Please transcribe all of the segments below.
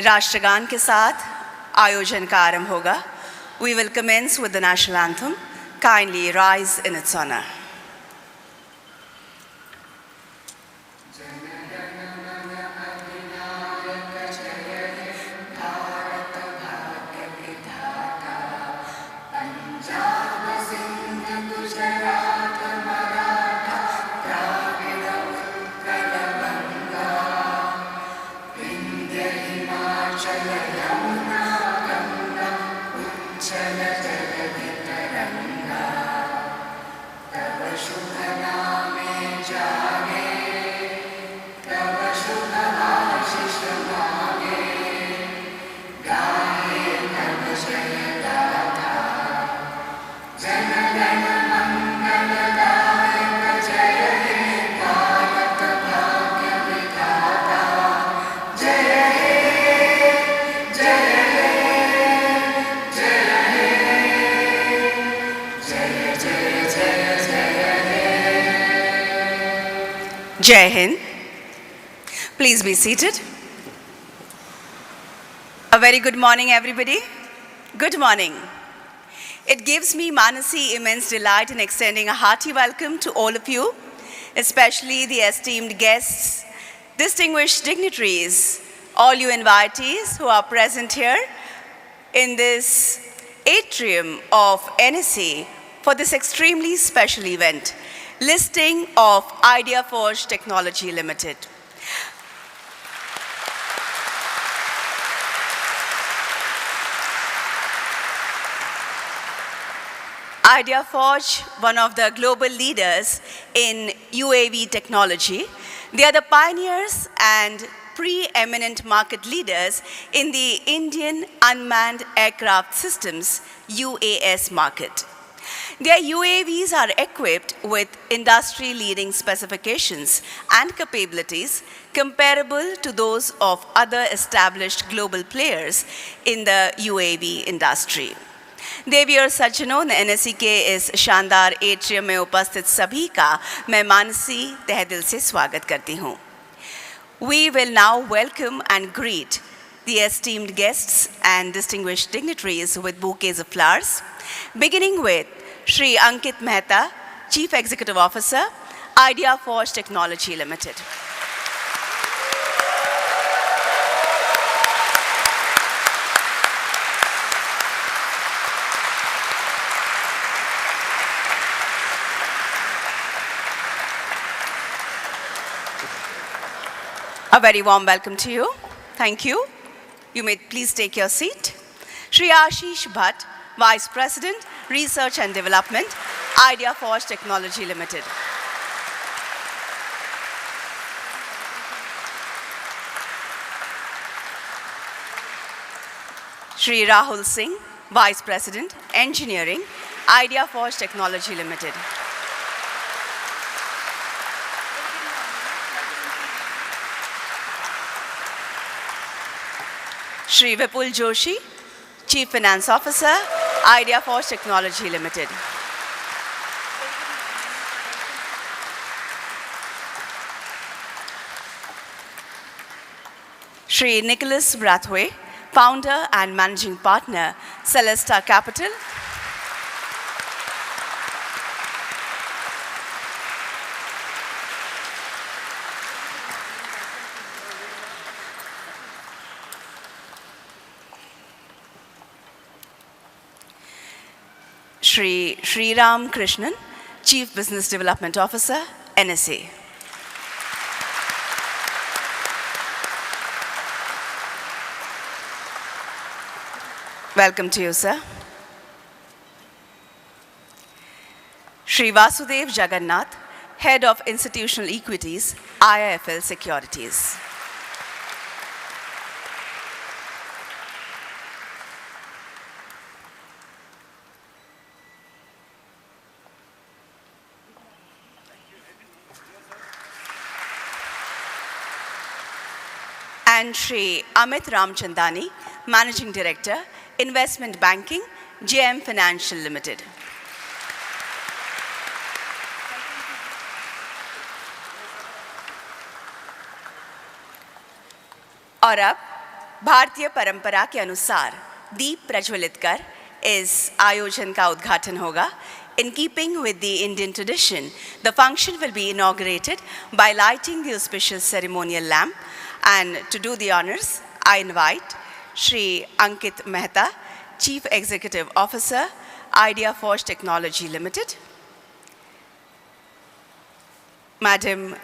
राष्ट्रगान के साथ आयोजन का आरंभ होगा. We will commence with the national anthem. Kindly rise in its honor. Jai Hind. Please be seated. A very good morning, everybody. Good morning. It gives me, Manasi, immense delight in extending a hearty welcome to all of you, especially the esteemed guests, distinguished dignitaries, all you invitees who are present here in this atrium of NSE for this extremely special event, listing of ideaForge Technology Limited. ideaForge, one of the global leaders in UAV technology. They are the pioneers and preeminent market leaders in the Indian Unmanned Aircraft Systems UAS market. Their UAVs are equipped with industry-leading specifications and capabilities comparable to those of other established global players in the UAV industry. देवी और सज्जनों, NSE के इस शानदार atrium में उपस्थित सभी का मैं मानसी तहे दिल से स्वागत करती हूँ. We will now welcome and greet the esteemed guests and distinguished dignitaries with bouquets of flowers, beginning with Shri Ankit Mehta, Chief Executive Officer, ideaForge Technology Limited. A very warm welcome to you. Thank you. You may please take your seat. Shri Ashish Bhatt, Vice President, Research and Development, ideaForge Technology Limited. Shri Rahul Singh, Vice President, Engineering, ideaForge Technology Limited. Shri Vipul Joshi, Chief Finance Officer, ideaForge Technology Limited. Shri Nicholas Brathwaite, Founder and Managing Partner, Celesta Capital. Shri Sriram Krishnan, Chief Business Development Officer, NSA. Welcome to you, sir. Shri Vasudev Jagannath, Head of Institutional Equities, IIFL Securities. And Shri Amit Ramchandani, Managing Director, Investment Banking, JM Financial Limited. और अब भारतीय परंपरा के अनुसार दीप प्रज्वलित कर इस आयोजन का उद्घाटन होगा. In keeping with the Indian tradition, the function will be inaugurated by lighting the auspicious ceremonial lamp. And to do the honors, I invite Shri Ankit Mehta, Chief Executive Officer, ideaForge Technology Limited, Madam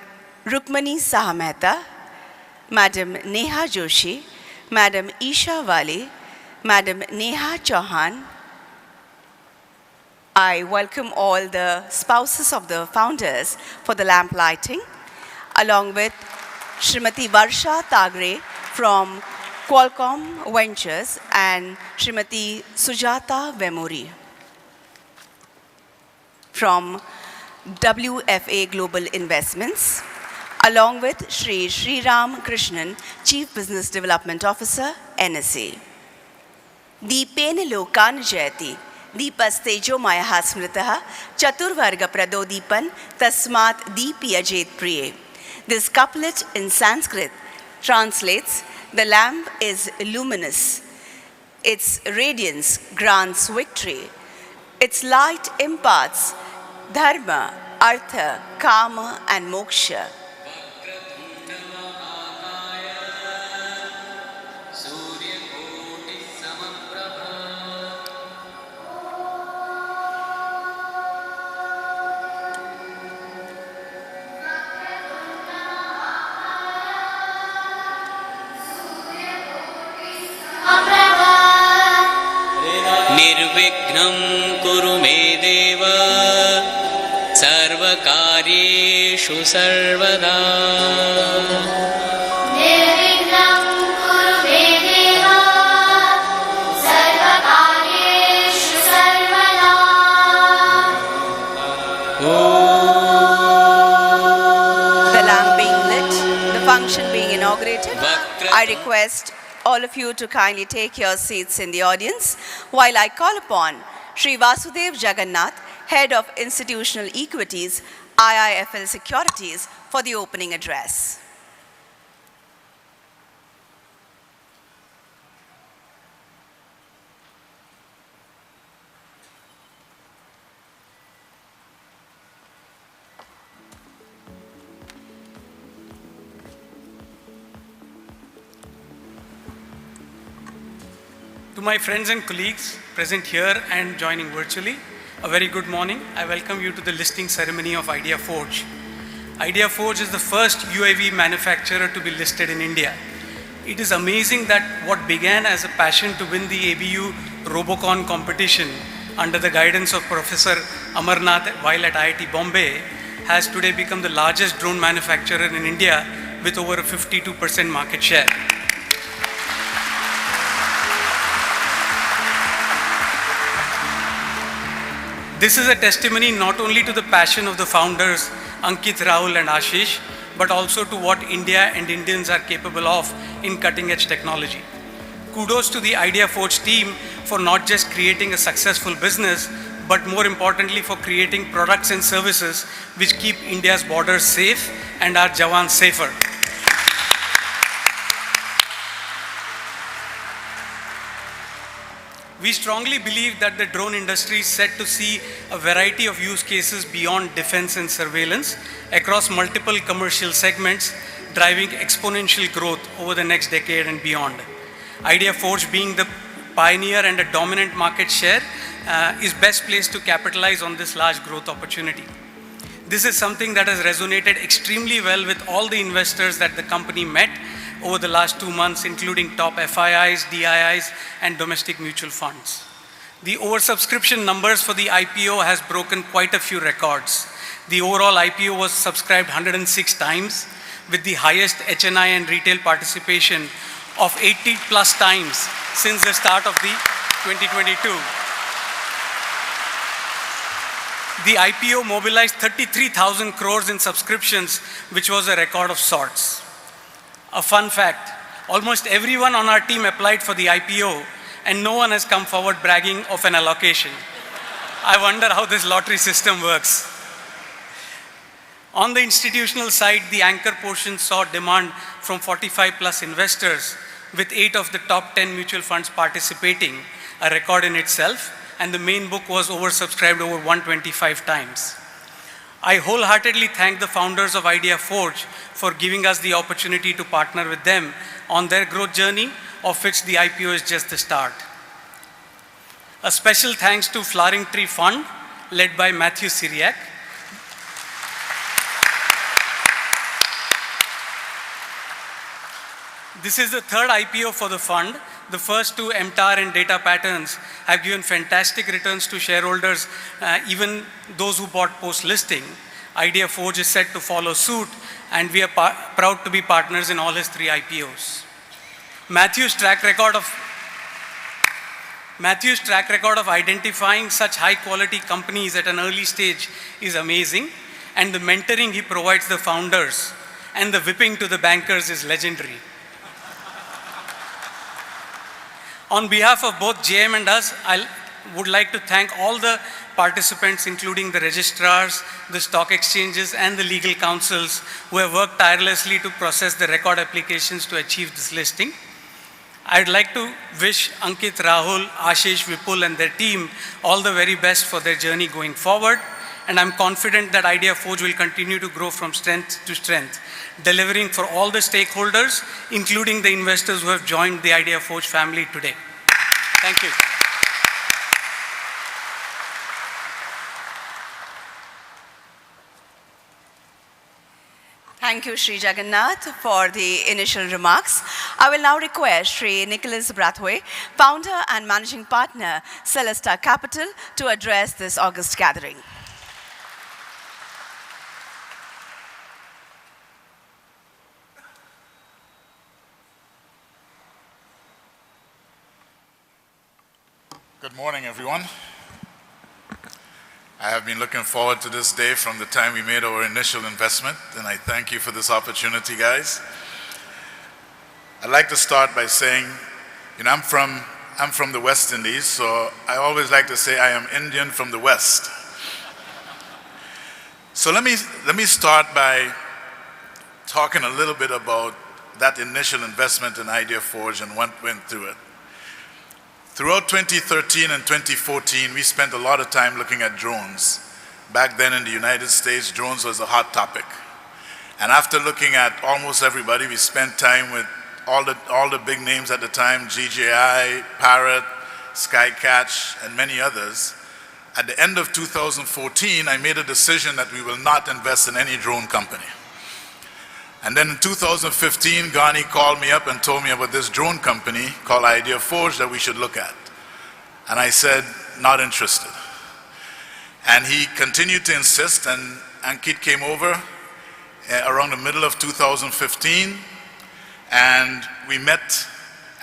Rukmani Saha Mehta, Madam Neha Joshi, Madam Isha Wali, Madam Neha Chauhan. I welcome all the spouses of the founders for the lamp lighting, along with Srimati Varsha Tagre from Qualcomm Ventures and Srimati Sujata Vemuri from WFA Global Investments, along with Sri Ram Krishnan, Chief Business Development Officer, NSA. Deepene lokan jayati, deepastejo mayaha smritaha, chaturvarga pradodipan, tasmat deepi ajit priye. This couplet in Sanskrit translates, the lamp is luminous, its radiance grants victory, its light imparts dharma, artha, kama and moksha. Nirvignam kuru me deva sarvakaryeshu sarvada. Nirvignam kuru me deva sarvakaryeshu sarvada. The lamp being lit, the function being inaugurated, I request all of you to kindly take your seats in the audience while I call upon Sri Vasudev Jagannath, Head of Institutional Equities, IIFL Securities, for the opening address. To my friends and colleagues present here and joining virtually, a very good morning. I welcome you to the listing ceremony of ideaForge. ideaForge is the first UAV manufacturer to be listed in India. It is amazing that what began as a passion to win the ABU Robocon competition under the guidance of Professor Amarnath while at IIT Bombay has today become the largest drone manufacturer in India with over a 52% market share. This is a testimony not only to the passion of the founders Ankit, Rahul and Ashish, but also to what India and Indians are capable of in cutting-edge technology. Kudos to the ideaForge team for not just creating a successful business, but more importantly for creating products and services which keep India's borders safe and our Jawans safer. We strongly believe that the drone industry is set to see a variety of use cases beyond defense and surveillance across multiple commercial segments, driving exponential growth over the next decade and beyond. ideaForge, being the pioneer and a dominant market share, is best placed to capitalize on this large growth opportunity. This is something that has resonated extremely well with all the investors that the company met over the last 2 months, including top FIIs, DIIs, and domestic mutual funds. The oversubscription numbers for the IPO has broken quite a few records. The overall IPO was subscribed 106 times, with the highest HNI and retail participation of 80 plus times since the start of the 2022. The IPO mobilized 33,000 crores in subscriptions, which was a record of sorts. A fun fact, almost everyone on our team applied for the IPO and no one has come forward bragging of an allocation. I wonder how this lottery system works. On the institutional side, the anchor portion saw demand from 45 plus investors, with 8 of the top 10 mutual funds participating, a record in itself, and the main book was oversubscribed over 125 times. I wholeheartedly thank the founders of ideaForge for giving us the opportunity to partner with them on their growth journey, of which the IPO is just the start. A special thanks to Flowering Tree Fund, led by Matthew Syriac. This is the third IPO for the fund. The first two, MTAR and Data Patterns, have given fantastic returns to shareholders, even those who bought post-listing. ideaForge is set to follow suit, and we are proud to be partners in all his 3 IPOs. Matthew's track record of identifying such high-quality companies at an early stage is amazing, and the mentoring he provides the founders and the whipping to the bankers is legendary. On behalf of both JM and us, I would like to thank all the participants, including the registrars, the stock exchanges, and the legal counsels who have worked tirelessly to process the record applications to achieve this listing. I'd like to wish Ankit, Rahul, Ashish, Vipul, and their team all the very best for their journey going forward. And I'm confident that ideaForge will continue to grow from strength to strength, delivering for all the stakeholders, including the investors who have joined the ideaForge family today. Thank you. Thank you, Sri Jagannath, for the initial remarks. I will now request Sri Nicholas Brathwaite, founder and managing partner, Celesta Capital, to address this august gathering. Good morning, everyone. I have been looking forward to this day from the time we made our initial investment, and I thank you for this opportunity, guys. I'd like to start by saying, I'm from the West Indies, so I always like to say I am Indian from the West. So let me start by talking a little bit about that initial investment in ideaForge and what went through it. Throughout 2013 and 2014, we spent a lot of time looking at drones. Back then in the United States, drones was a hot topic. And after looking at almost everybody, we spent time with all the big names at the time, DJI, Parrot, Skycatch, and many others. At the end of 2014, I made a decision that we will not invest in any drone company. And then in 2015, Ghani called me up and told me about this drone company called ideaForge that we should look at. And I said, not interested. And he continued to insist, and Ankit came over around the middle of 2015, and we met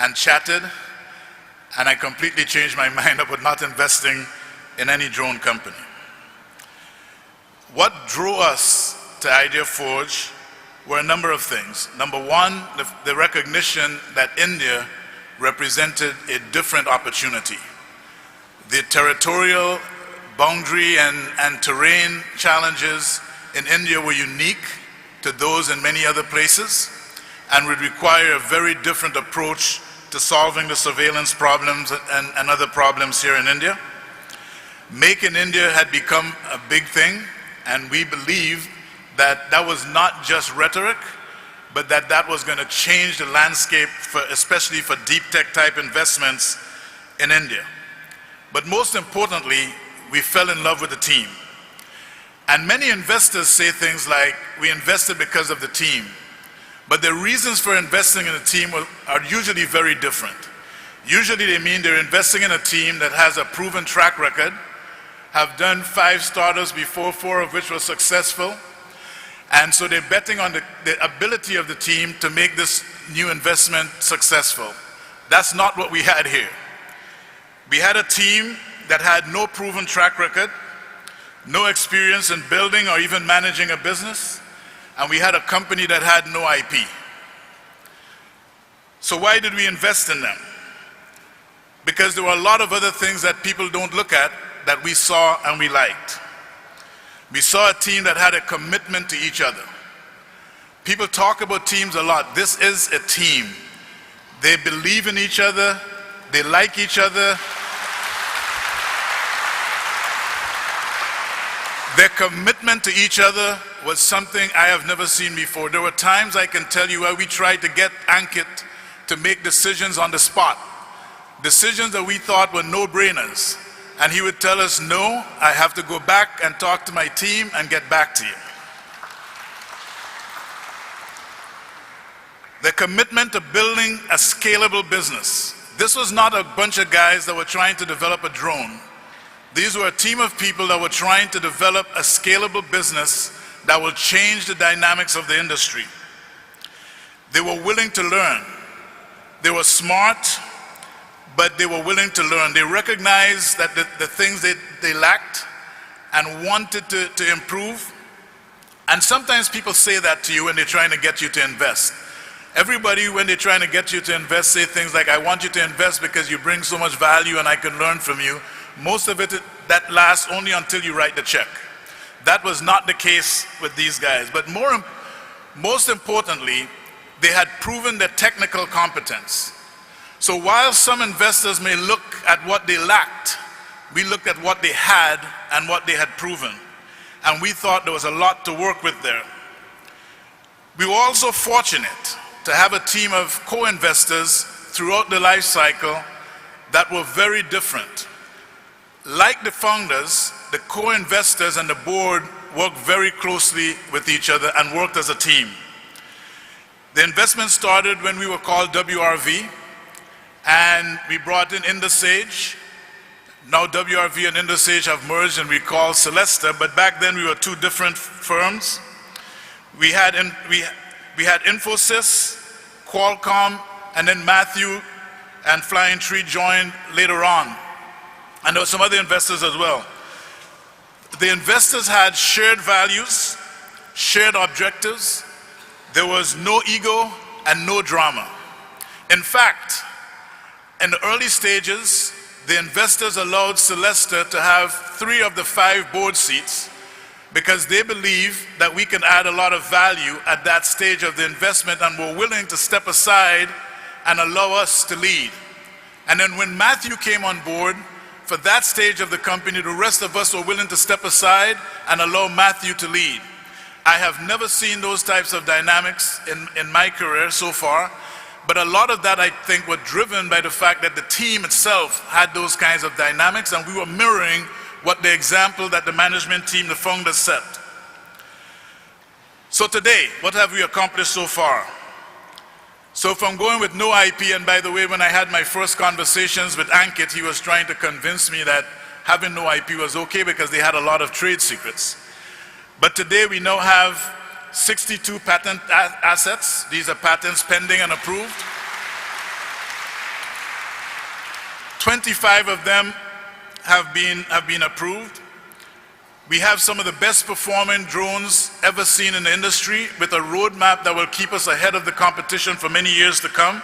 and chatted, and I completely changed my mind about not investing in any drone company. What drew us to ideaForge were a number of things. Number one, the recognition that India represented a different opportunity. The territorial boundary and terrain challenges in India were unique to those in many other places and would require a very different approach to solving the surveillance problems and other problems here in India. Make in India had become a big thing, and we believed that that was not just rhetoric, but that was going to change the landscape, especially for deep tech type investments in India. But most importantly, we fell in love with the team. And many investors say things like, we invested because of the team. But the reasons for investing in a team are usually very different. Usually they mean they're investing in a team that has a proven track record, have done 5 startups before, 4 of which were successful. And so they're betting on the ability of the team to make this new investment successful. That's not what we had here. We had a team that had no proven track record, no experience in building or even managing a business, and we had a company that had no IP. So why did we invest in them? Because there were a lot of other things that people don't look at that we saw and we liked. We saw a team that had a commitment to each other. People talk about teams a lot. This is a team. They believe in each other. They like each other. Their commitment to each other was something I have never seen before. There were times, I can tell you, where we tried to get Ankit to make decisions on the spot. Decisions that we thought were no-brainers. And he would tell us, no, I have to go back and talk to my team and get back to you. The commitment to building a scalable business. This was not a bunch of guys that were trying to develop a drone. These were a team of people that were trying to develop a scalable business that will change the dynamics of the industry. They were willing to learn. They were smart, but they were willing to learn. They recognized that the things they lacked and wanted to improve. And sometimes people say that to you when they're trying to get you to invest. Everybody, when they're trying to get you to invest, say things like, I want you to invest because you bring so much value and I can learn from you. Most of it, that lasts only until you write the check. That was not the case with these guys. But most importantly, they had proven their technical competence. So while some investors may look at what they lacked, we looked at what they had and what they had proven. And we thought there was a lot to work with there. We were also fortunate to have a team of co-investors throughout the life cycle that were very different. Like the founders, the co-investors and the board worked very closely with each other and worked as a team. The investment started when we were called WRV, and we brought in Indosage. Now WRV and Indosage have merged and we call Celesta, but back then we were two different firms. We had Infosys, Qualcomm, and then Matthew and Flying Tree joined later on. And there were some other investors as well. The investors had shared values, shared objectives. There was no ego and no drama. In fact, in the early stages, the investors allowed Celesta to have 3 of the 5 board seats because they believe that we can add a lot of value at that stage of the investment and were willing to step aside and allow us to lead. And then when Matthew came on board, for that stage of the company, the rest of us were willing to step aside and allow Matthew to lead. I have never seen those types of dynamics in my career so far, but a lot of that I think were driven by the fact that the team itself had those kinds of dynamics and we were mirroring what the example that the management team, the founders set. So today, what have we accomplished so far? So from going with no IP, and by the way, when I had my first conversations with Ankit, he was trying to convince me that having no IP was okay because they had a lot of trade secrets. But today we now have 62 patent assets. These are patents pending and approved. 25 of them have been approved. We have some of the best performing drones ever seen in the industry with a roadmap that will keep us ahead of the competition for many years to come.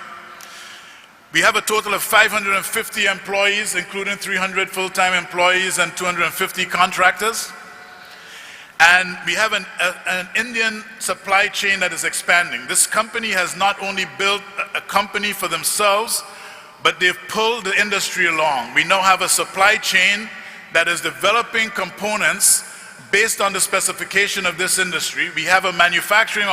We have a total of 550 employees, including 300 full-time employees and 250 contractors. And we have an Indian supply chain that is expanding. This company has not only built a company for themselves, but they've pulled the industry along. We now have a supply chain that is developing components based on the specification of this industry. We have a manufacturing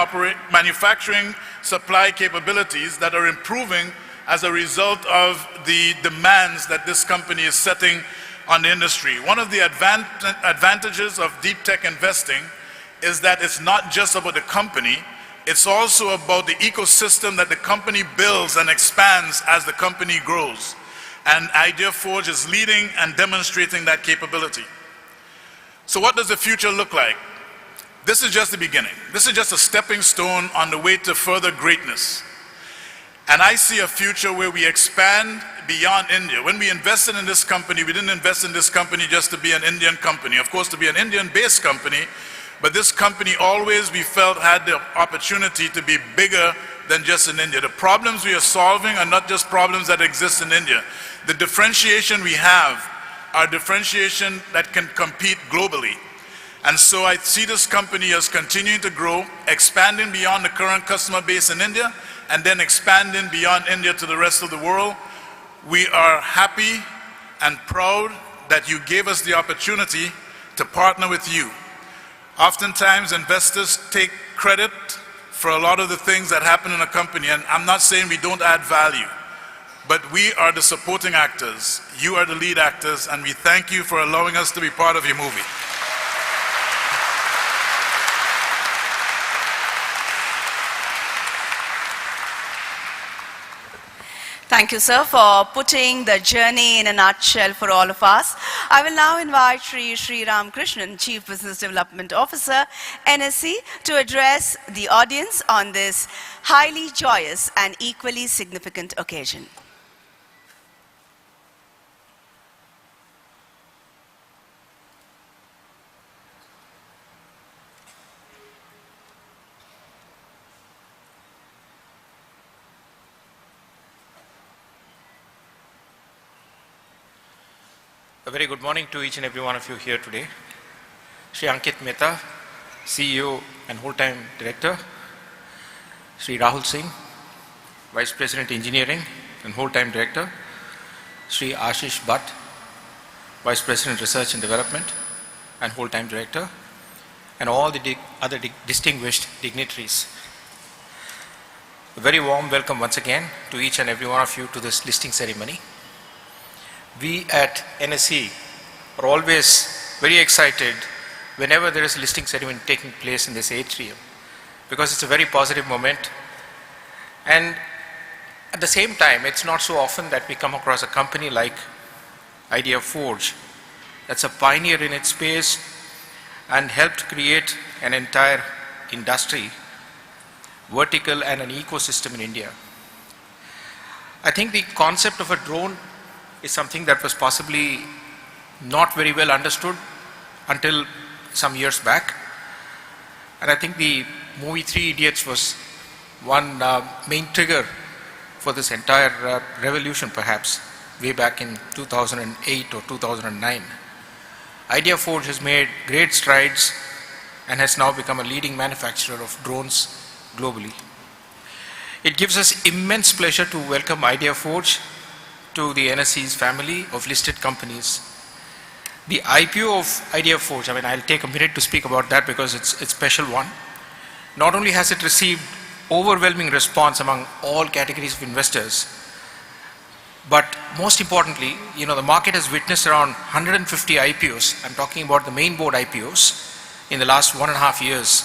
supply capabilities that are improving as a result of the demands that this company is setting on the industry. One of the advantages of deep tech investing is that it's not just about the company, it's also about the ecosystem that the company builds and expands as the company grows. And ideaForge is leading and demonstrating that capability. So what does the future look like? This is just the beginning. This is just a stepping stone on the way to further greatness. And I see a future where we expand beyond India. When we invested in this company, we didn't invest in this company just to be an Indian company. Of course, to be an Indian-based company, but this company always, we felt, had the opportunity to be bigger than just in India. The problems we are solving are not just problems that exist in India. The differentiation we have are differentiation that can compete globally. And so I see this company as continuing to grow, expanding beyond the current customer base in India, and then expanding beyond India to the rest of the world. We are happy and proud that you gave us the opportunity to partner with you. Oftentimes, investors take credit for a lot of the things that happen in a company, and I'm not saying we don't add value, but we are the supporting actors. You are the lead actors, and we thank you for allowing us to be part of your movie. Thank you, sir, for putting the journey in a nutshell for all of us. I will now invite Sri Ramakrishnan, Chief Business Development Officer, NSE, to address the audience on this highly joyous and equally significant occasion. A very good morning to each and every one of you here today. Shri Ankit Mehta, CEO and whole-time director. Shri Rahul Singh, Vice President Engineering and whole-time director. Shri Ashish Bhatt, Vice President Research and Development and whole-time director, and all the other distinguished dignitaries. A very warm welcome once again to each and every one of you to this listing ceremony. We at NSE are always very excited whenever there is a listing ceremony taking place in this atrium, because it's a very positive moment. And at the same time, it's not so often that we come across a company like ideaForge that's a pioneer in its space and helped create an entire industry, vertical, and an ecosystem in India. I think the concept of a drone is something that was possibly not very well understood until some years back. And I think the movie Three Idiots was one main trigger for this entire revolution, perhaps, way back in 2008 or 2009. ideaForge has made great strides and has now become a leading manufacturer of drones globally. It gives us immense pleasure to welcome ideaForge to the NSE's family of listed companies. The IPO of ideaForge, I'll take a minute to speak about that because it's a special one. Not only has it received overwhelming response among all categories of investors, but most importantly, the market has witnessed around 150 IPOs. I'm talking about the main board IPOs in the last 1.5 years.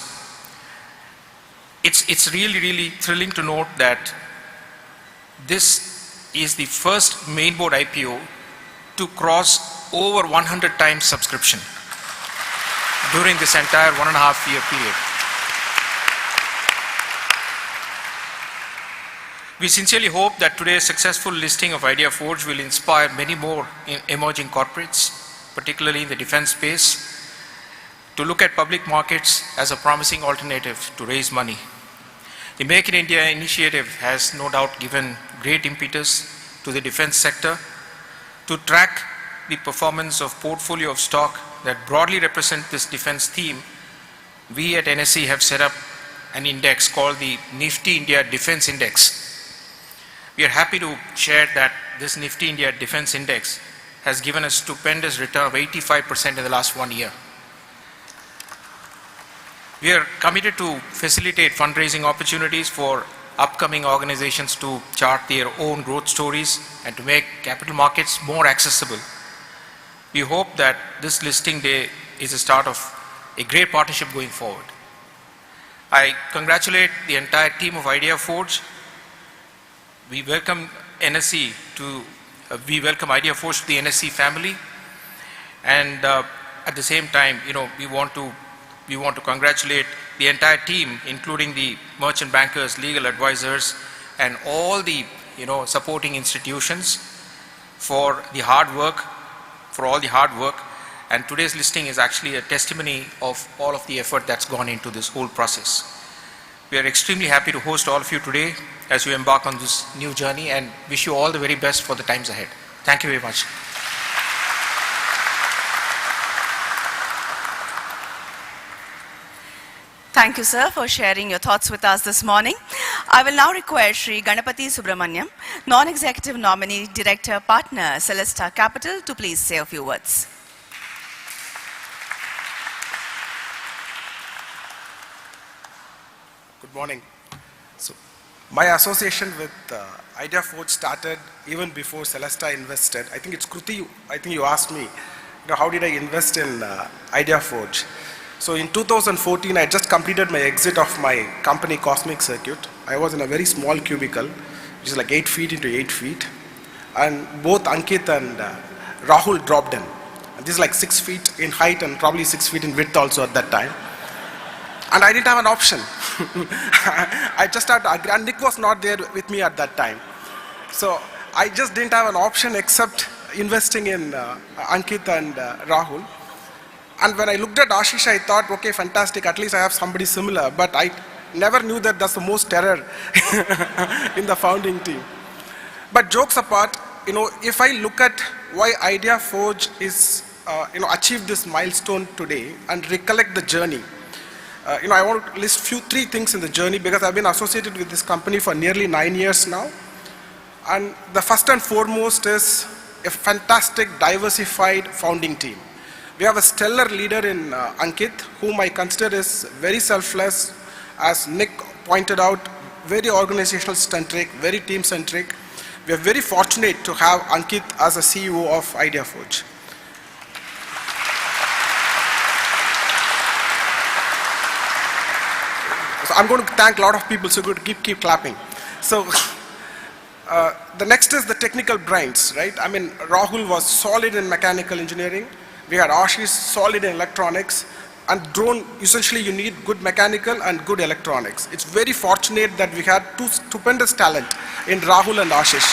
It's really, really thrilling to note that this is the first main board IPO to cross over 100 times subscription during this entire 1.5-year period. We sincerely hope that today's successful listing of ideaForge will inspire many more emerging corporates, particularly in the defense space, to look at public markets as a promising alternative to raise money. The Make in India initiative has no doubt given great impetus to the defense sector. To track the performance of portfolio of stock that broadly represent this defense theme, we at NSE have set up an index called the Nifty India Defense Index. We are happy to share that this Nifty India Defense Index has given a stupendous return of 85% in the last 1 year. We are committed to facilitate fundraising opportunities for upcoming organizations to chart their own growth stories and to make capital markets more accessible. We hope that this listing day is the start of a great partnership going forward. I congratulate the entire team of ideaForge. We welcome ideaForge to the NSE family, and at the same time, we want to congratulate the entire team, including the merchant bankers, legal advisors, and all the supporting institutions for the hard work, And today's listing is actually a testimony of all of the effort that's gone into this whole process. We are extremely happy to host all of you today as you embark on this new journey, and wish you all the very best for the times ahead. Thank you very much. Thank you, sir, for sharing your thoughts with us this morning. I will now request Sri Ganapathy Subramaniam, Non-Executive Nominee Director, Partner, Celesta Capital, to please say a few words. Good morning. So, my association with ideaForge started even before Celesta invested. I think it's Kruti, I think you asked me, how did I invest in ideaForge? So in 2014, I just completed my exit of my company Cosmic Circuit. I was in a very small cubicle, which is like 8 feet into 8 feet. And both Ankit and Rahul dropped in. And this is like 6 feet in height and probably 6 feet in width also at that time. And I didn't have an option. I just had to agree, and Nick was not there with me at that time. So I just didn't have an option except investing in Ankit and Rahul. And when I looked at Ashish, I thought, okay, fantastic, at least I have somebody similar. But I never knew that that's the most terror in the founding team. But jokes apart, if I look at why ideaForge is, achieved this milestone today and recollect the journey, I want to list three things in the journey because I've been associated with this company for nearly 9 years now. And the first and foremost is a fantastic, diversified founding team. We have a stellar leader in Ankit, whom I consider is very selfless, as Nick pointed out, very organizational centric, very team centric. We are very fortunate to have Ankit as a CEO of ideaForge. So I'm going to thank a lot of people, so good, keep clapping. So the next is the technical brains, right? I mean, Rahul was solid in mechanical engineering. We had Ashish solid in electronics, and drone, essentially you need good mechanical and good electronics. It's very fortunate that we had two stupendous talent in Rahul and Ashish.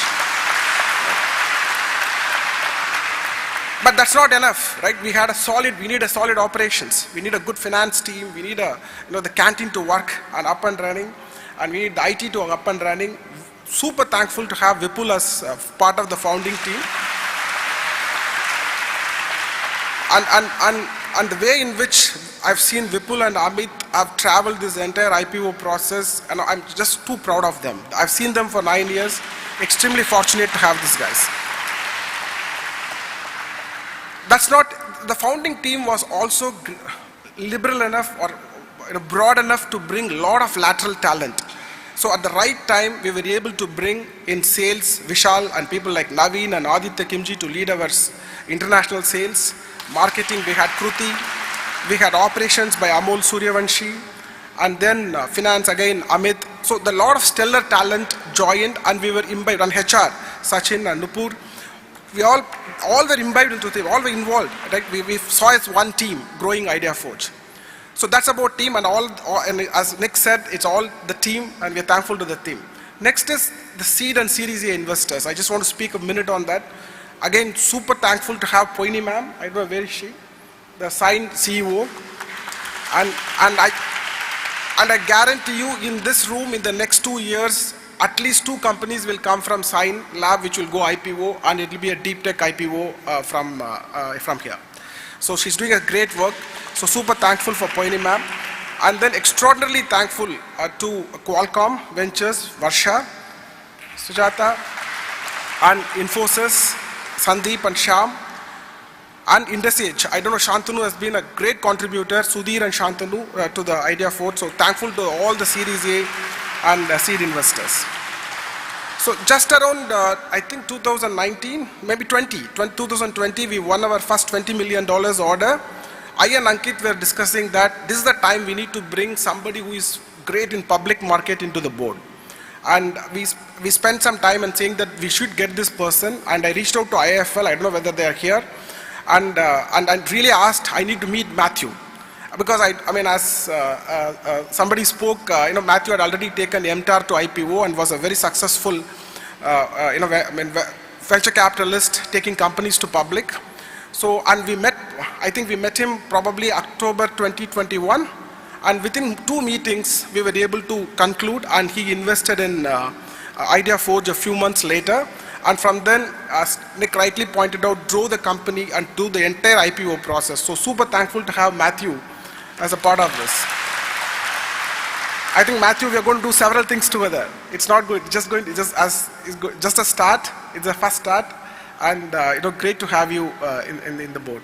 But that's not enough, right? We need a solid operations. We need a good finance team. We need the canteen to work and up and running, and we need the IT to up and running. Super thankful to have Vipul as part of the founding team. And the way in which I've seen Vipul and Amit have traveled this entire IPO process, and I'm just too proud of them. I've seen them for 9 years. Extremely fortunate to have these guys. That's not, the founding team was also liberal enough or broad enough to bring a lot of lateral talent. So at the right time, we were able to bring in sales, Vishal and people like Naveen and Aditya Kimji to lead our international sales. Marketing, we had Kruti. We had operations by Amol Suryavanshi. And then finance, again, Amit. So the lot of stellar talent joined, and we were imbibed. And HR, Sachin and Nupur. We all were imbibed into it, all were involved. Right? We saw as one team growing ideaForge. So that's about team, and and as Nick said, it's all the team, and we're thankful to the team. Next is the seed and Series A investors. I just want to speak a minute on that. Again, super thankful to have Poini ma'am. I don't know where is she, the signed CEO. And I guarantee you, in this room, in the next 2 years, at least 2 companies will come from Sign Lab, which will go IPO, and it will be a deep tech IPO from here. So she's doing a great work. So super thankful for Poini ma'am. And then extraordinarily thankful to Qualcomm Ventures, Varsha, Sujata, and Infosys, Sandeep and Shyam, and IndusEdge. I don't know, Shantanu has been a great contributor, Sudhir and Shantanu, to the ideaForge. So thankful to all the Series A and seed investors. So just around, I think 2019, maybe 2020, we won our first $20 million order. I and Ankit were discussing that this is the time we need to bring somebody who is great in public market into the board. And we spent some time and saying that we should get this person, and I reached out to IIFL, I don't know whether they are here, and I really asked, I need to meet Matthew. Because I mean, as somebody spoke, Matthew had already taken MTAR to IPO and was a very successful, venture capitalist taking companies to public. So, and I think we met him probably October 2021. And within 2 meetings, we were able to conclude, and he invested in ideaForge a few months later. And from then, as Nick rightly pointed out, drove the company and do the entire IPO process. So super thankful to have Matthew as a part of this. I think, Matthew, we are going to do several things together. It's not good. It's just a start. It's a first start, and great to have you in the board.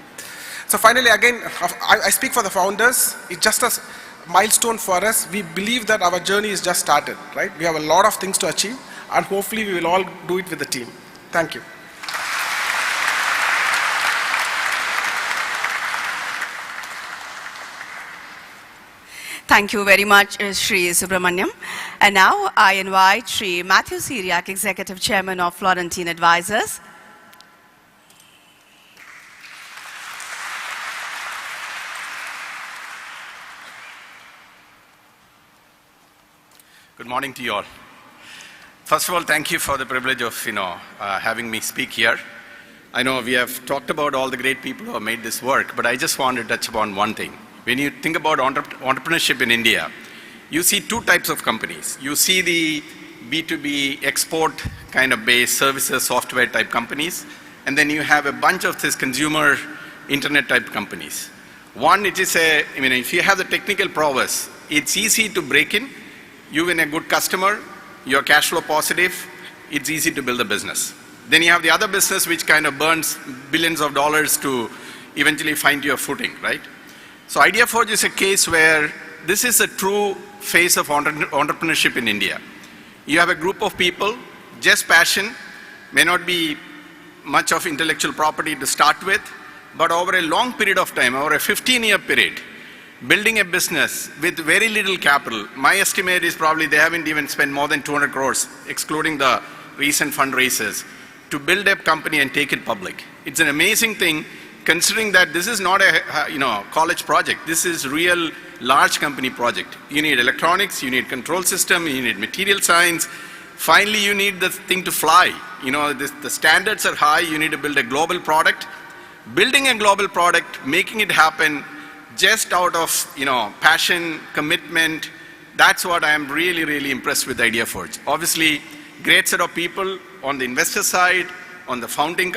So finally, again, I speak for the founders. It's just a milestone for us. We believe that our journey is just started, right? We have a lot of things to achieve, and hopefully we will all do it with the team. Thank you. Thank you very much, Sri Subramaniam. And now I invite Sri Matthew Syriac, Executive Chairman of Florentine Advisors. Good morning to you all. First of all, thank you for the privilege of having me speak here. I know we have talked about all the great people who have made this work, but I just want to touch upon one thing. When you think about entrepreneurship in India, you see two types of companies. You see the B2B export kind of based services, software type companies, and then you have a bunch of these consumer internet type companies. One, it is if you have the technical prowess, it's easy to break in. You win a good customer, you're cash flow positive, it's easy to build a business. Then you have the other business which kind of burns billions of dollars to eventually find your footing, right? So ideaForge is a case where this is a true phase of entrepreneurship in India. You have a group of people, just passion, may not be much of intellectual property to start with, but over a long period of time, over a 15-year period, building a business with very little capital. My estimate is probably they haven't even spent more than 200 crores, excluding the recent fundraisers, to build a company and take it public. It's an amazing thing, considering that this is not a college project. This is real large company project. You need electronics, you need control system, you need material science. Finally, you need the thing to fly. The standards are high. You need to build a global product. Building a global product, making it happen just out of passion, commitment. That's what I am really, really impressed with ideaForge. Obviously, great set of people on the investor side, on the founding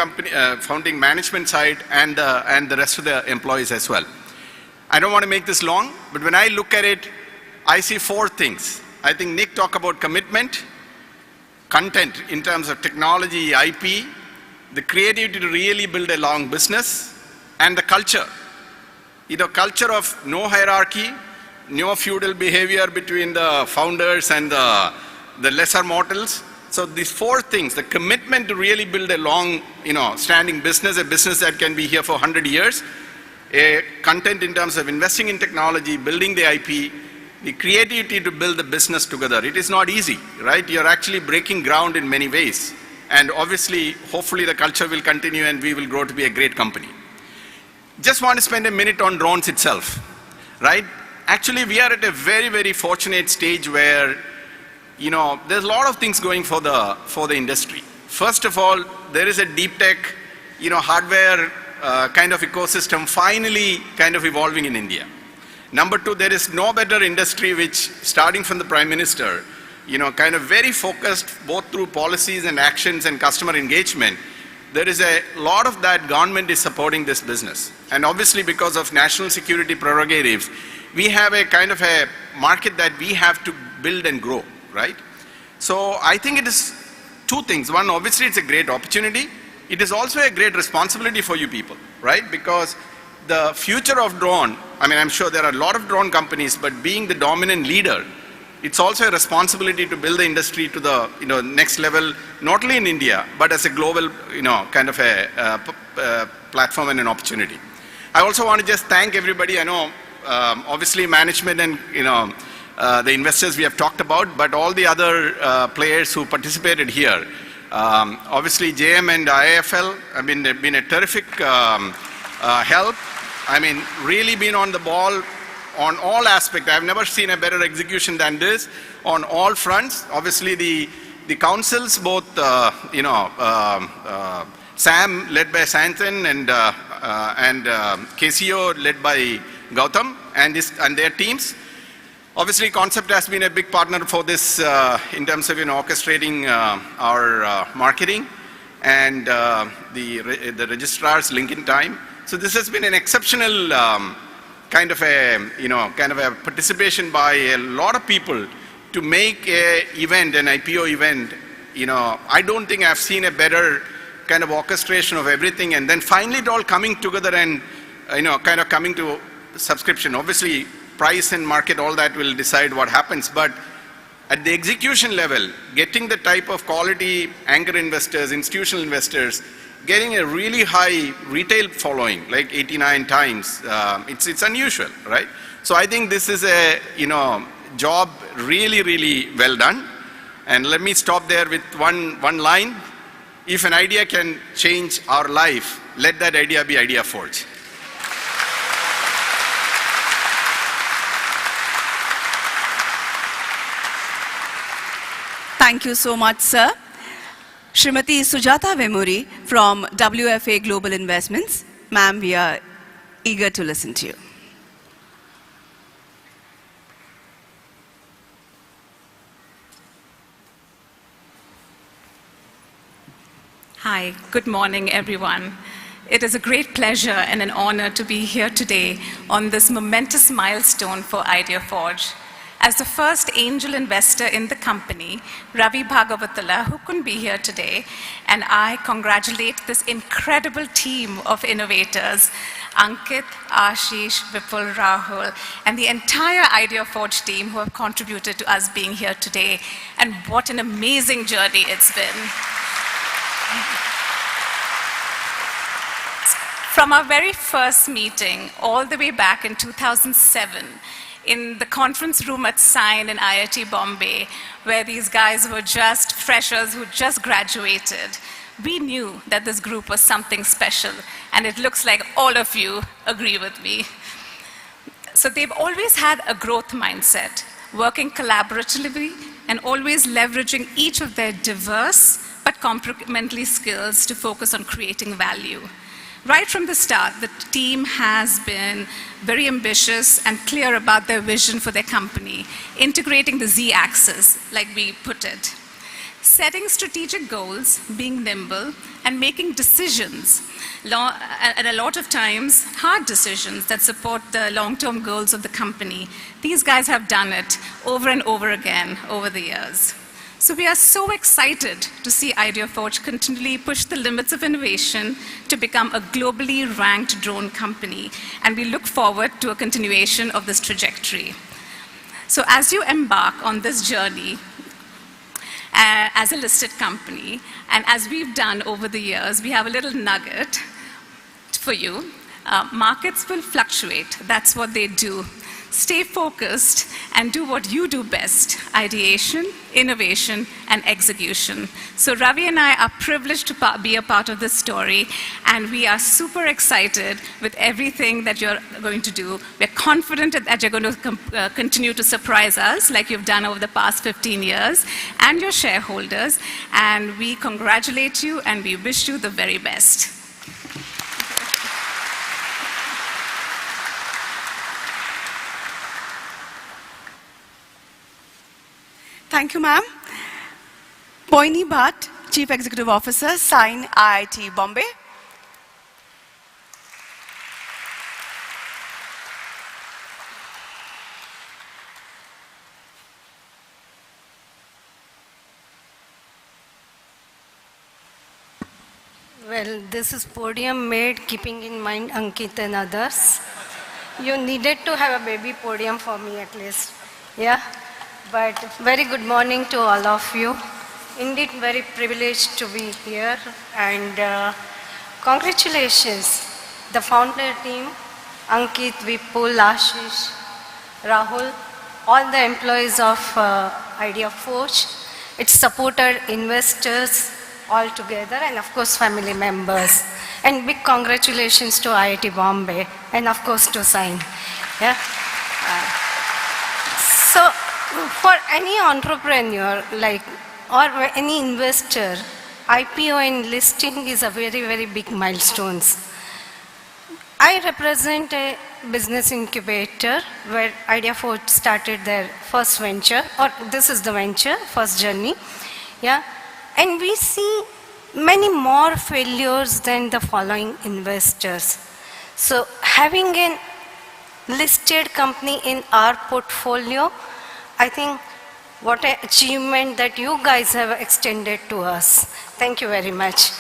management side, and the rest of the employees as well. I don't want to make this long, but when I look at it, I see four things. I think Nick talked about commitment, content in terms of technology, IP, the creativity to really build a long business, and the culture. Culture of no hierarchy, no feudal behavior between the founders and the lesser mortals. So these four things, the commitment to really build a long, standing business, a business that can be here for 100 years, a content in terms of investing in technology, building the IP, the creativity to build the business together. It is not easy, right? You're actually breaking ground in many ways. And obviously, hopefully the culture will continue and we will grow to be a great company. Just want to spend a minute on drones itself, right? Actually, we are at a very, very fortunate stage where there's a lot of things going for the industry. First of all, there is a deep tech, hardware kind of ecosystem finally kind of evolving in India. Number two, there is no better industry which, starting from the Prime Minister, kind of very focused both through policies and actions and customer engagement. There is a lot of that government is supporting this business. And obviously because of national security prerogatives, we have a kind of a market that we have to build and grow. Right? So I think it is two things. One, obviously it's a great opportunity. It is also a great responsibility for you people, right? Because the future of drone, I'm sure there are a lot of drone companies, but being the dominant leader, it's also a responsibility to build the industry to the next level, not only in India, but as a global kind of a platform and an opportunity. I also want to just thank everybody. I know obviously management and the investors we have talked about, but all the other players who participated here. Obviously, JM and IIFL have been a terrific help. Really been on the ball on all aspects. I've never seen a better execution than this on all fronts. Obviously, the councils, both SAM led by Santhan and KCO led by Gautam and their teams. Obviously, Concept has been a big partner for this in terms of orchestrating our marketing and the registrar's link in time. So this has been an exceptional kind of a participation by a lot of people to make an IPO event. I don't think I've seen a better kind of orchestration of everything, and then finally it all coming together and, kind of coming to subscription. Obviously, price and market, all that will decide what happens, but at the execution level, getting the type of quality anchor investors, institutional investors, getting a really high retail following, like 89 times, it's unusual, right? So I think this is a, job really, really well done. And let me stop there with one line. If an idea can change our life, let that idea be ideaForge. Thank you so much, sir. Srimati Sujata Vemuri from WFA Global Investments. Ma'am, we are eager to listen to you. Hi, good morning, everyone. It is a great pleasure and an honor to be here today on this momentous milestone for ideaForge. As the first angel investor in the company, Ravi Bhagavatala, who couldn't be here today, and I congratulate this incredible team of innovators, Ankit, Ashish, Vipul, Rahul, and the entire ideaForge team who have contributed to us being here today. And what an amazing journey it's been. From our very first meeting, all the way back in 2007, in the conference room at Sign in IIT Bombay, where these guys were just freshers who just graduated, we knew that this group was something special, and it looks like all of you agree with me. So they've always had a growth mindset, working collaboratively and always leveraging each of their diverse but complementary skills to focus on creating value. Right from the start, the team has been very ambitious and clear about their vision for their company, integrating the Z-axis, like we put it. Setting strategic goals, being nimble, and making decisions, and a lot of times, hard decisions that support the long-term goals of the company. These guys have done it over and over again over the years. So we are so excited to see ideaForge continually push the limits of innovation to become a globally ranked drone company, and we look forward to a continuation of this trajectory. So as you embark on this journey as a listed company, and as we've done over the years, we have a little nugget for you. Markets will fluctuate, that's what they do. Stay focused and do what you do best: ideation, innovation, and execution. So Ravi and I are privileged to be a part of this story, and we are super excited with everything that you're going to do. We're confident that you're going to continue to surprise us like you've done over the past 15 years, and your shareholders, and we congratulate you and we wish you the very best. Thank you, ma'am. Poini Bhatt, Chief Executive Officer, Sign IIT Bombay. Well, this is podium made keeping in mind Ankit and others. You needed to have a baby podium for me at least. Yeah? But very good morning to all of you. Indeed, very privileged to be here. And congratulations, the founder team, Ankit, Vipul, Ashish, Rahul, all the employees of ideaForge, its supporter investors all together, and of course family members. And big congratulations to IIT Bombay, and of course to Sign. Yeah? So, for any entrepreneur or any investor, IPO and listing is a very, very big milestone. I represent a business incubator where ideaForge started their first venture, or this is the venture, first journey. Yeah? And we see many more failures than the following investors. So having a listed company in our portfolio. I think what an achievement that you guys have extended to us. Thank you very much.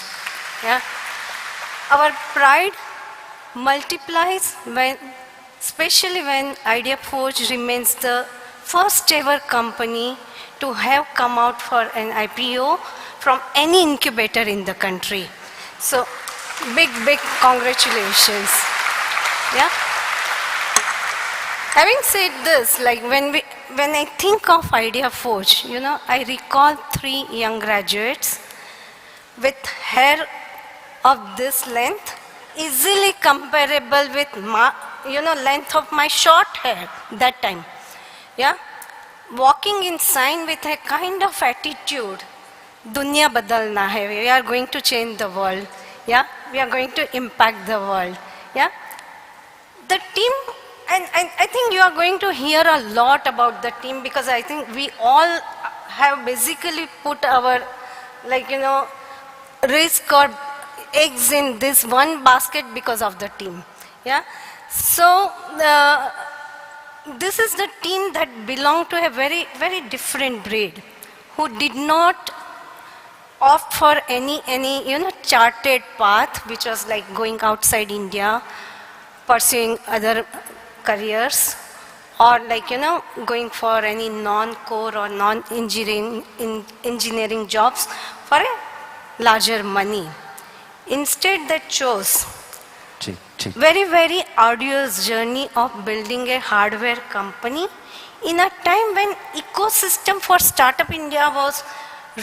Yeah. Our pride multiplies when, especially when ideaForge remains the first ever company to have come out for an IPO from any incubator in the country. So, big congratulations. Yeah. Having said this, like when I think of ideaForge, you know, I recall 3 young graduates with hair of this length, easily comparable with my, length of my short hair that time. Yeah, walking in sign with a kind of attitude. Dunya badalna hai. We are going to change the world. Yeah, we are going to impact the world. Yeah, the team. And I think you are going to hear a lot about the team, because I think we all have basically put our, risk or eggs in this one basket because of the team. Yeah. So this is the team that belonged to a very, very different breed, who did not opt for any charted path, which was like going outside India, pursuing other careers, or going for any non-core or non-engineering jobs for a larger money. Instead, they chose very, very arduous journey of building a hardware company in a time when ecosystem for Startup India was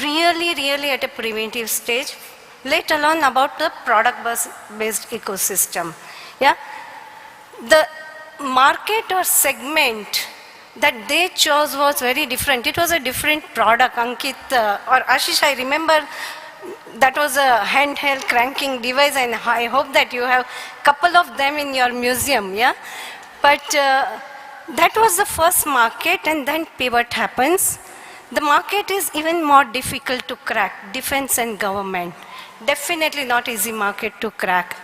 really at a primitive stage, let alone about the product-based ecosystem. Yeah, the market or segment that they chose was very different. It was a different product. Ankit or Ashish, I remember that was a handheld cranking device, and I hope that you have a couple of them in your museum. Yeah, but that was the first market, and then pivot happens. The market is even more difficult to crack. Defense and government, definitely not easy market to crack.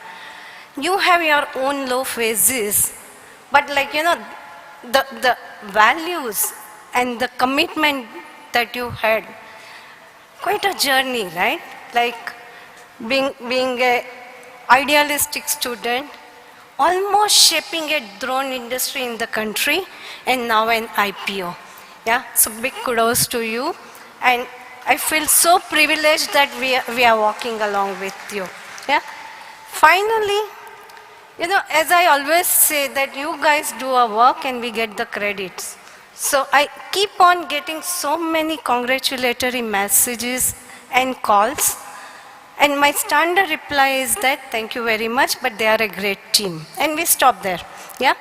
You have your own low phases, but the values and the commitment that you had, quite a journey, right? Like being a idealistic student, almost shaping a drone industry in the country, and now an IPO. Yeah, so big kudos to you, and I feel so privileged that we are walking along with you. Yeah. Finally, as I always say, that you guys do our work and we get the credits. So I keep on getting so many congratulatory messages and calls, and my standard reply is that thank you very much, but they are a great team, and we stop there. Yeah.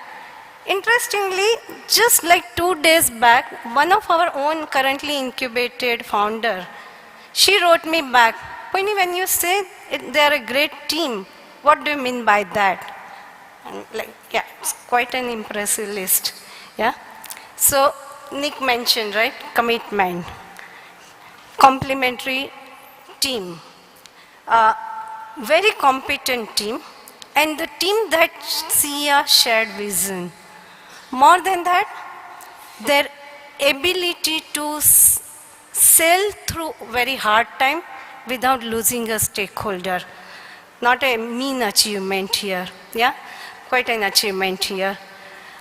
Interestingly, just like 2 days back, one of our own currently incubated founder, she wrote me back, Poini, when you say they are a great team, what do you mean by that? And yeah, it's quite an impressive list. Yeah. So Nick mentioned, right, commitment, complementary team, very competent team, and the team that see a shared vision. More than that, their ability to sail through very hard time without losing a stakeholder. Not a mean achievement here. Yeah. Quite an achievement here.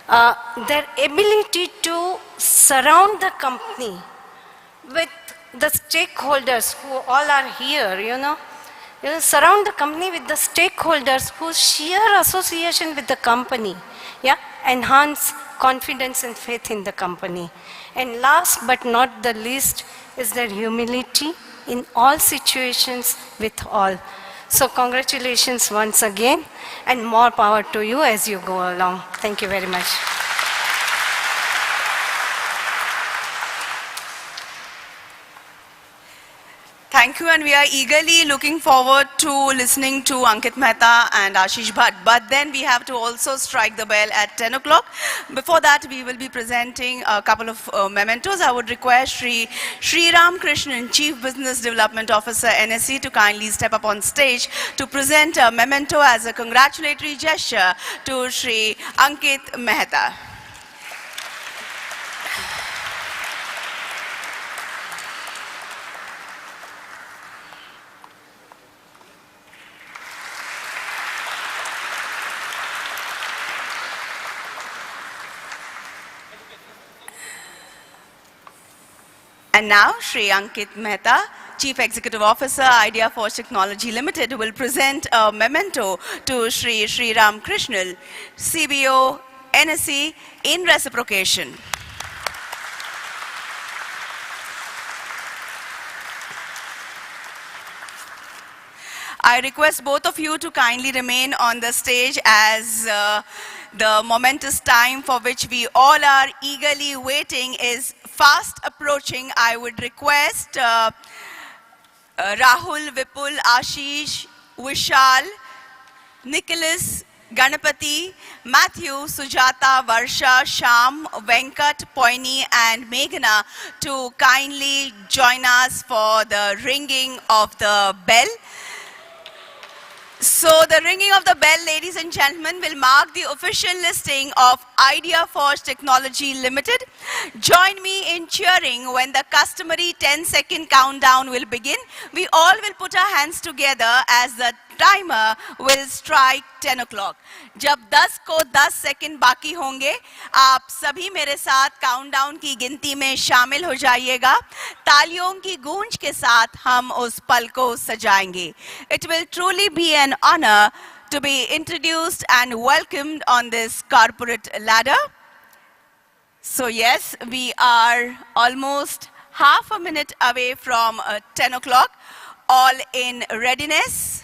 Their ability to surround the company with the stakeholders who all are here, surround the company with the stakeholders whose sheer association with the company, yeah, enhance confidence and faith in the company. And last but not the least is their humility in all situations with all. So congratulations once again, and more power to you as you go along. Thank you very much. Thank you, and we are eagerly looking forward to listening to Ankit Mehta and Ashish Bhatt. But then we have to also strike the bell at 10 o'clock. Before that, we will be presenting a couple of mementos. I would request Sri Ram Krishnan, Chief Business Development Officer, NSE, to kindly step up on stage to present a memento as a congratulatory gesture to Sri Ankit Mehta. And now, Sri Ankit Mehta, Chief Executive Officer, ideaForge Technology Limited, will present a memento to Sri Ram Krishnan, CBO, NSE, in reciprocation. I request both of you to kindly remain on the stage as the momentous time for which we all are eagerly waiting is fast approaching. I would request Rahul, Vipul, Ashish, Vishal, Nicholas, Ganapati, Matthew, Sujata, Varsha, Sham, Venkat, Poini, and Meghana to kindly join us for the ringing of the bell. So the ringing of the bell, ladies and gentlemen, will mark the official listing of ideaForge Technology Limited. Join me in cheering when the customary 10-second countdown will begin. We all will put our hands together as the timer will strike 10 o'clock. जब 10 को 10 second बाकी होंगे, आप सभी मेरे साथ countdown की गिनती में शामिल हो जाइएगा. तालियों की गूंज के साथ हम उस पल को सजाएंगे. It will truly be an honor to be introduced and welcomed on this corporate ladder. So yes, we are almost half a minute away from 10 o'clock, all in readiness.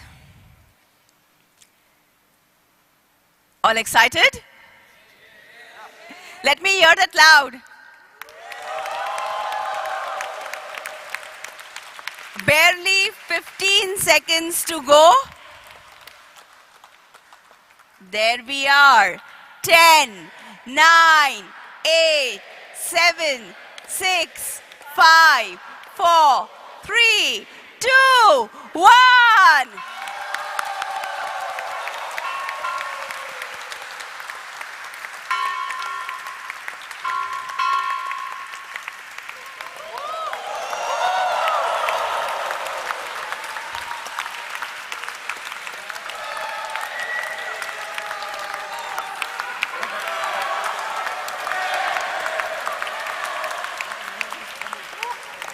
All excited? Let me hear that loud. Barely 15 seconds to go. There we are. 10, 9, 8, 7, 6, 5, 4, 3, 2, 1.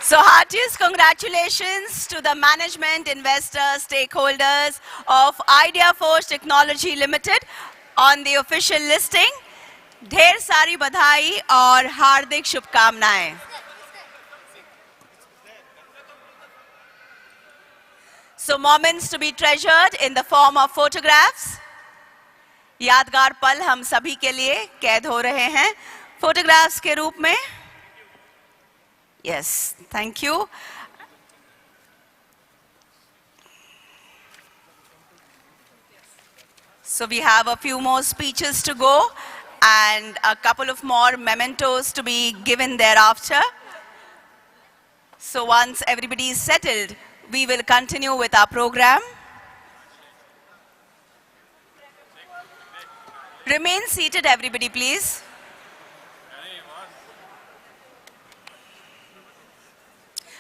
So heartiest congratulations to the management, investors, stakeholders of ideaForge Technology Limited on the official listing. ढेर सारी बधाई और हार्दिक शुभकामनाएं. So moments to be treasured in the form of photographs. यादगार पल हम सभी के लिए कैद हो रहे हैं photographs के रूप में. Yes, thank you. So we have a few more speeches to go and a couple of more mementos to be given thereafter. So once everybody is settled, we will continue with our program. Remain seated, everybody, please.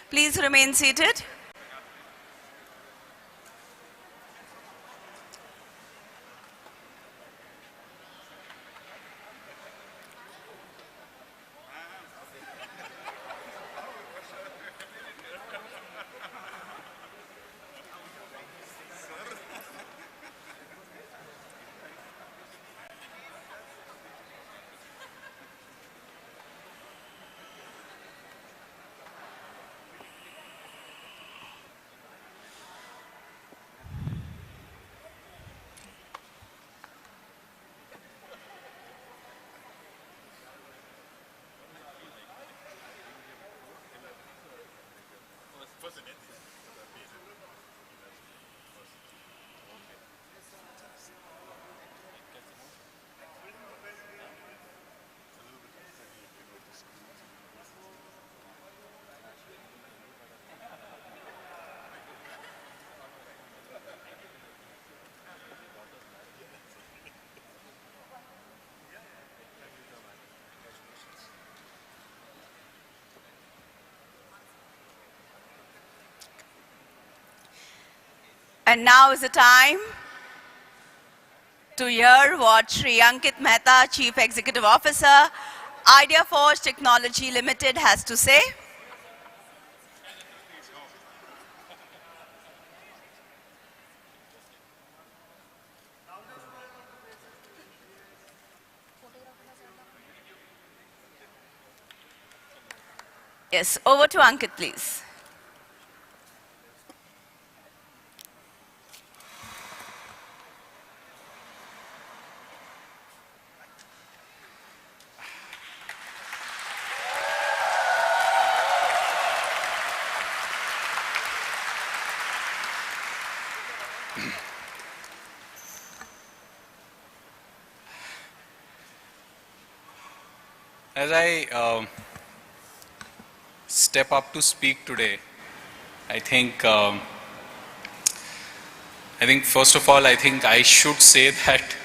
Please remain seated. And now is the time to hear what Sri Ankit Mehta, Chief Executive Officer, ideaForge Technology Limited has to say. Yes, over to Ankit, please. As I step up to speak today, I think first of all, I think I should say that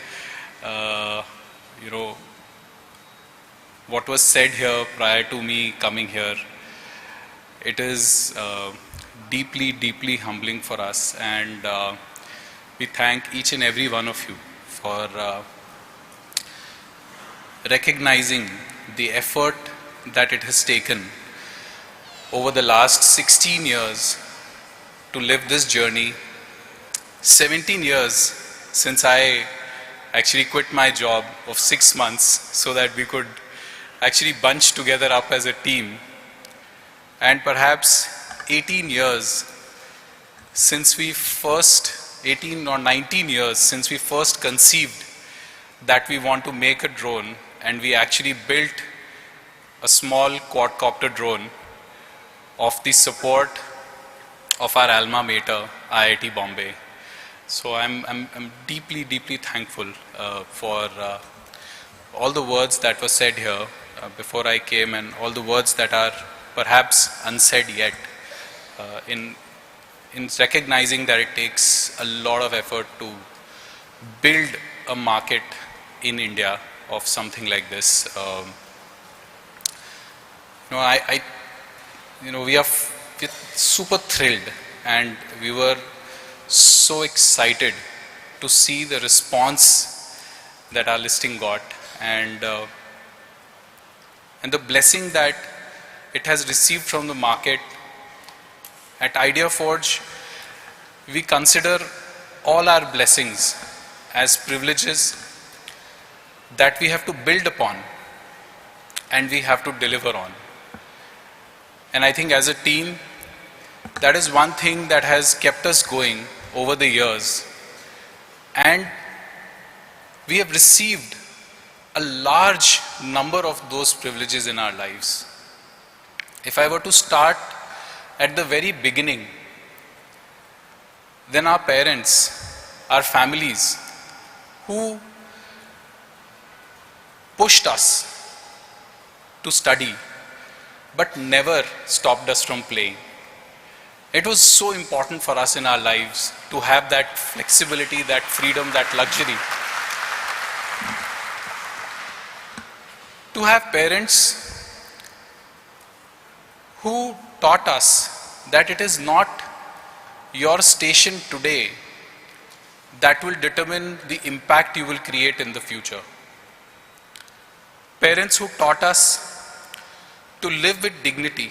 what was said here prior to me coming here, it is deeply, deeply humbling for us, and we thank each and every one of you for recognizing the effort that it has taken over the last 16 years to live this journey. 17 years since I actually quit my job of 6 months so that we could actually bunch together up as a team, and perhaps 18 years since we first, 18 or 19 years since we first conceived that we want to make a drone, and we actually built a small quadcopter drone of the support of our alma mater, IIT Bombay. So I'm deeply, deeply thankful for all the words that were said here before I came, and all the words that are perhaps unsaid yet, in recognizing that it takes a lot of effort to build a market in India of something like this. We are super thrilled, and we were so excited to see the response that our listing got, and the blessing that it has received from the market. At ideaForge, we consider all our blessings as privileges that we have to build upon and we have to deliver on. And I think as a team, that is one thing that has kept us going over the years. And we have received a large number of those privileges in our lives. If I were to start at the very beginning, then our parents, our families, who pushed us to study, but never stopped us from playing. It was so important for us in our lives to have that flexibility, that freedom, that luxury. To have parents who taught us that it is not your station today that will determine the impact you will create in the future. Parents who taught us to live with dignity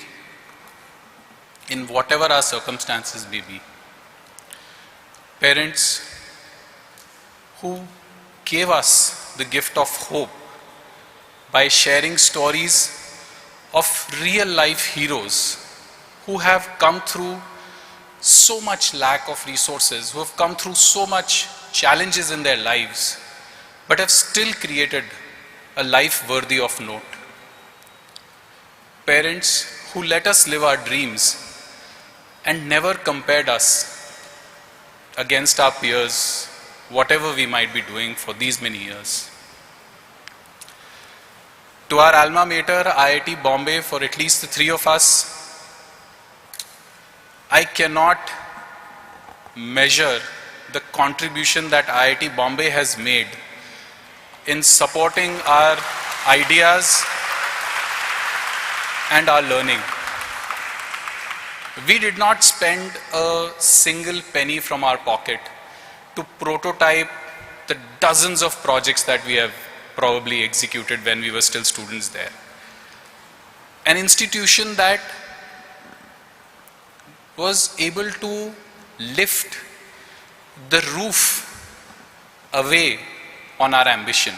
in whatever our circumstances may be. Parents who gave us the gift of hope by sharing stories of real life heroes who have come through so much lack of resources, who have come through so much challenges in their lives, but have still created a life worthy of note. Parents who let us live our dreams and never compared us against our peers, whatever we might be doing for these many years. To our alma mater, IIT Bombay, for at least the three of us, I cannot measure the contribution that IIT Bombay has made in supporting our ideas and our learning. We did not spend a single penny from our pocket to prototype the dozens of projects that we have probably executed when we were still students there. An institution that was able to lift the roof away on our ambition.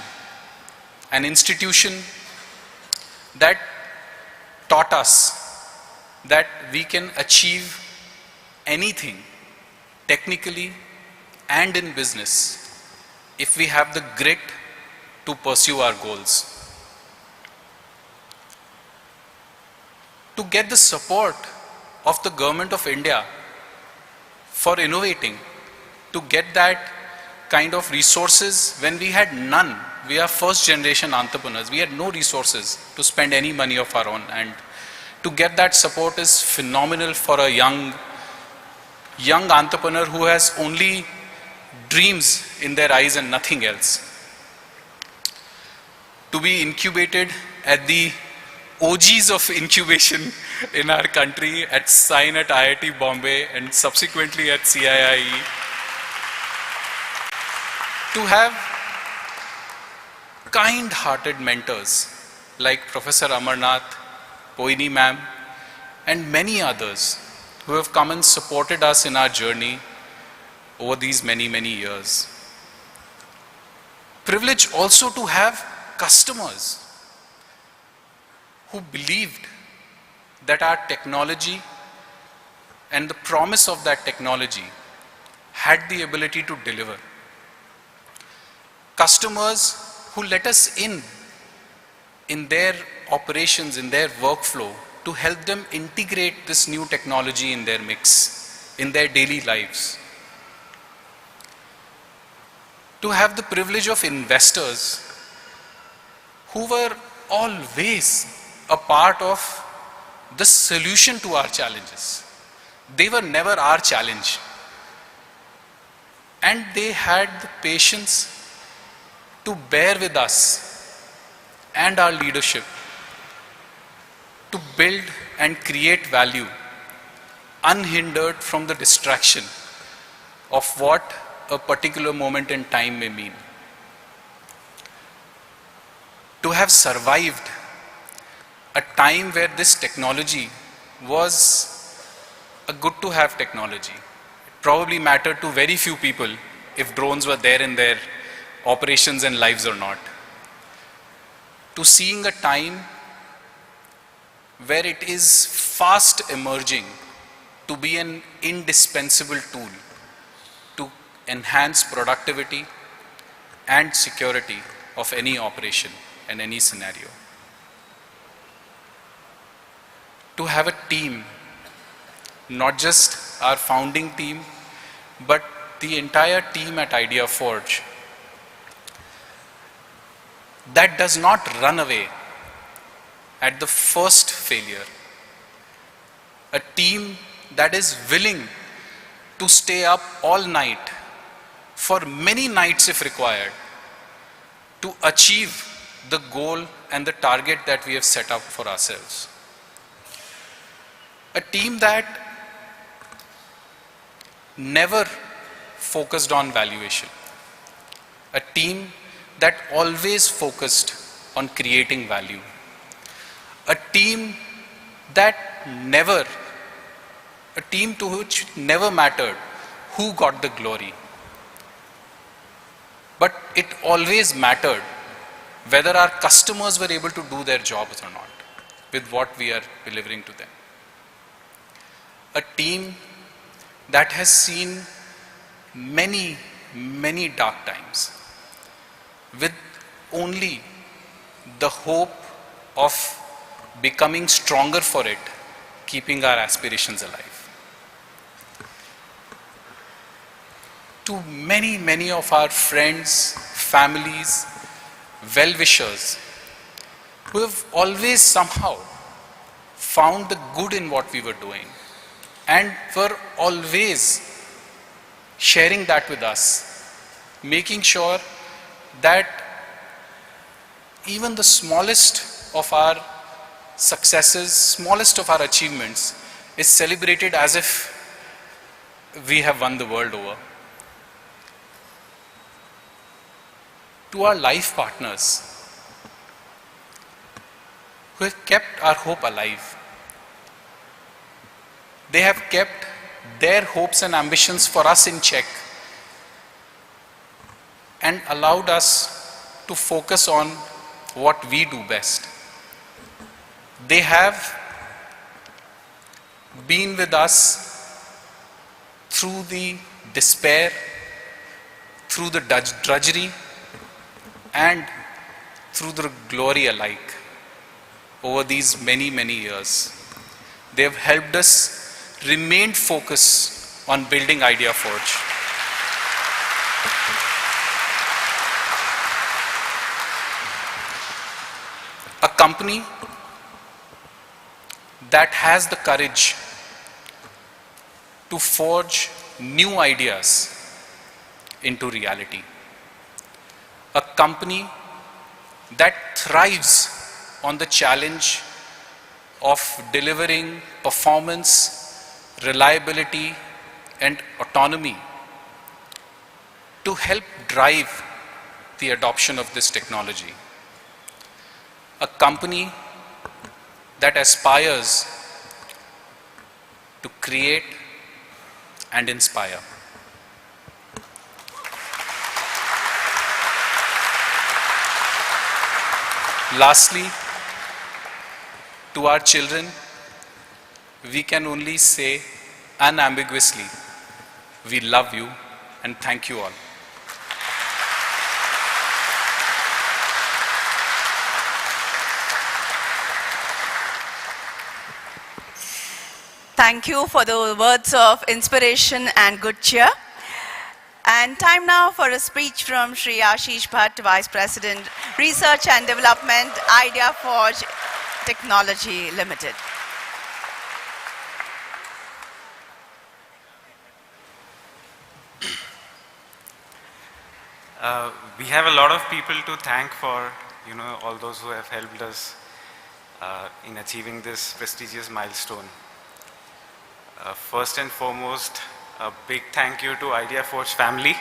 An institution that taught us that we can achieve anything technically and in business if we have the grit to pursue our goals. To get the support of the government of India for innovating, to get that kind of resources when we had none. We are first generation entrepreneurs. We had no resources to spend any money of our own, and to get that support is phenomenal for a young entrepreneur who has only dreams in their eyes and nothing else. To be incubated at the OGs of incubation in our country, at SINE at IIT Bombay and subsequently at CIIE. To have kind-hearted mentors like Professor Amarnath, Poini ma'am, and many others who have come and supported us in our journey over these many, many years. Privilege also to have customers who believed that our technology and the promise of that technology had the ability to deliver. Customers who let us in their operations, in their workflow, to help them integrate this new technology in their mix, in their daily lives. To have the privilege of investors who were always a part of the solution to our challenges. They were never our challenge. And they had the patience to bear with us and our leadership to build and create value unhindered from the distraction of what a particular moment in time may mean. To have survived a time where this technology was a good to have technology. It probably mattered to very few people if drones were there in their operations and lives or not. To seeing a time where it is fast emerging to be an indispensable tool to enhance productivity and security of any operation and any scenario. To have a team, not just our founding team, but the entire team at ideaForge that does not run away at the first failure. A team that is willing to stay up all night, for many nights if required, to achieve the goal and the target that we have set up for ourselves. A team that never focused on valuation. A team that always focused on creating value. A team that a team to which never mattered who got the glory. But it always mattered whether our customers were able to do their jobs or not with what we are delivering to them. A team that has seen many, many dark times with only the hope of becoming stronger for it, keeping our aspirations alive. To many, many of our friends, families, well-wishers who have always somehow found the good in what we were doing and were always sharing that with us, making sure that even the smallest of our successes, smallest of our achievements is celebrated as if we have won the world over. To our life partners who have kept our hope alive, they have kept their hopes and ambitions for us in check and allowed us to focus on what we do best. They have been with us through the despair, through the drudgery, and through the glory alike over these many, many years. They have helped us remain focused on building ideaForge. A company that has the courage to forge new ideas into reality. A company that thrives on the challenge of delivering performance, reliability, and autonomy to help drive the adoption of this technology. A company that aspires to create and inspire. Lastly, to our children, we can only say unambiguously, we love you and thank you all. Thank you for the words of inspiration and good cheer. And time now for a speech from Shri Ashish Bhatt, Vice President, Research and Development, ideaForge Technology Limited. We have a lot of people to thank for, all those who have helped us in achieving this prestigious milestone. First and foremost, a big thank you to ideaForge family.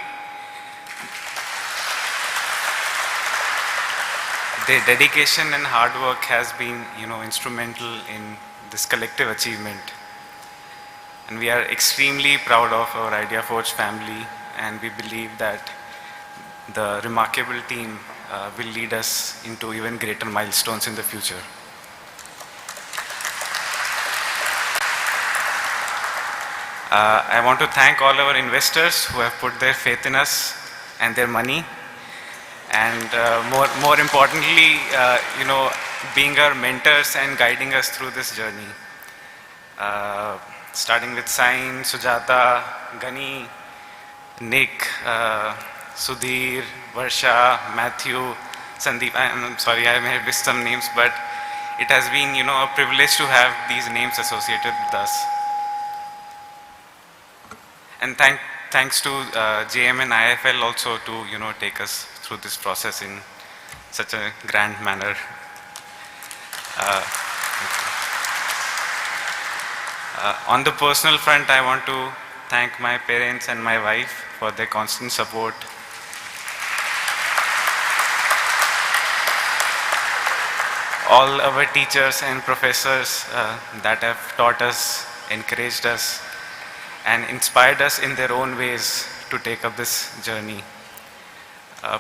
Their dedication and hard work has been, instrumental in this collective achievement. And we are extremely proud of our ideaForge family, and we believe that the remarkable team will lead us into even greater milestones in the future. I want to thank all our investors who have put their faith in us and their money, and more importantly, being our mentors and guiding us through this journey. Starting with Sain, Sujata, Gani, Nick, Sudhir, Varsha, Matthew, Sandeep. I'm sorry, I may have missed some names, but it has been, a privilege to have these names associated with us. And thanks to JM and IFL also to take us through this process in such a grand manner. On the personal front, I want to thank my parents and my wife for their constant support. All our teachers and professors that have taught us, encouraged us, and inspired us in their own ways to take up this journey.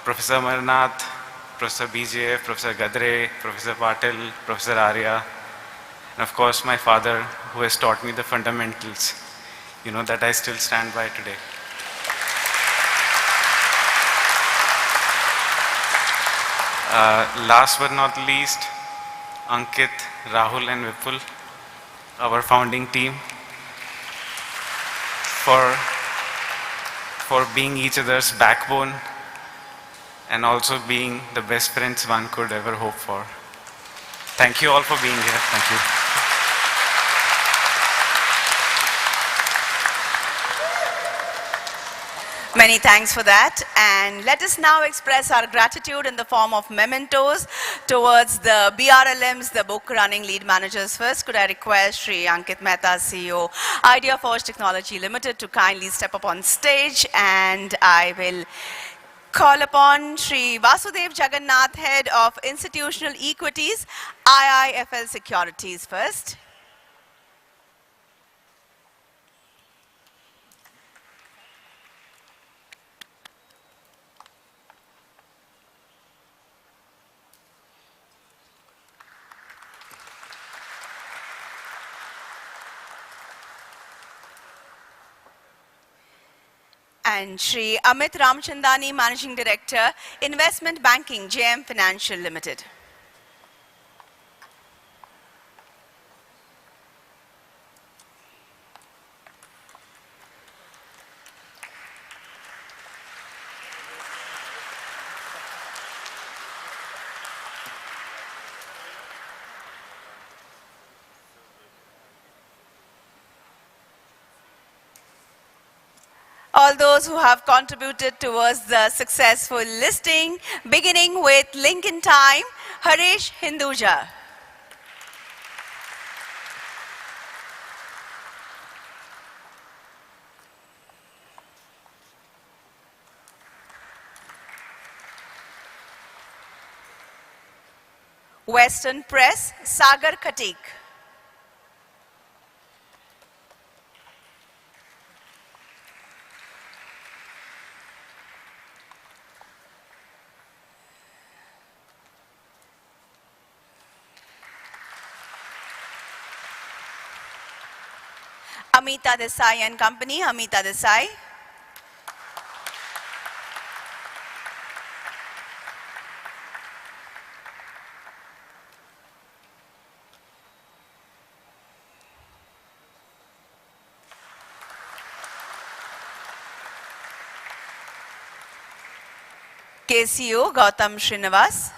Professor Amarnath, Professor BJF, Professor Gadre, Professor Patil, Professor Arya, and of course my father, who has taught me the fundamentals, that I still stand by today. Last but not least, Ankit, Rahul and Vipul, our founding team, for being each other's backbone and also being the best friends one could ever hope for. Thank you all for being here. Thank you. Many thanks for that. And let us now express our gratitude in the form of mementos towards the BRLMs, the book running lead managers. First, could I request Sri Ankit Mehta, CEO, ideaForge Technology Limited, to kindly step up on stage, and I will call upon Sri Vasudev Jagannath, Head of Institutional Equities, IIFL Securities first. And Sri Amit Ramchandani, Managing Director, Investment Banking, JM Financial Limited. All those who have contributed towards the successful listing, beginning with Lincoln Time, Harish Hinduja. Western Press, Sagar Khatik. Amita Desai and Company, Amita Desai. KCO, Gautam Srinivas.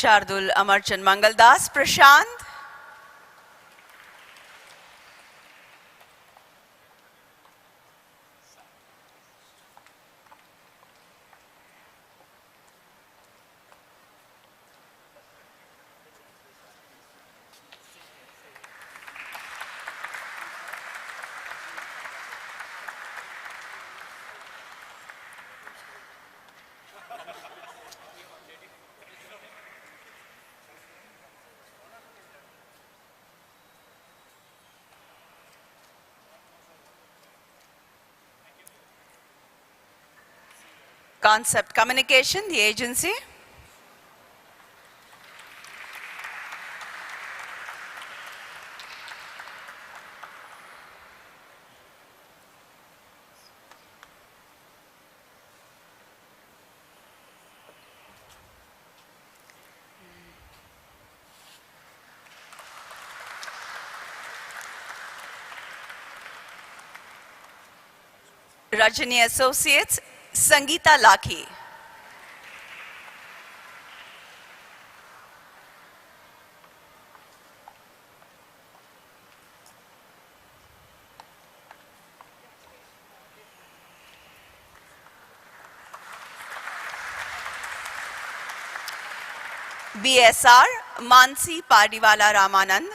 Shardul Amarchand Mangaldas, Prashant. Concept Communication, the agency. Rajani Associates, Sangeeta Lakhi. BSR, Mansi Padiwala Ramanand.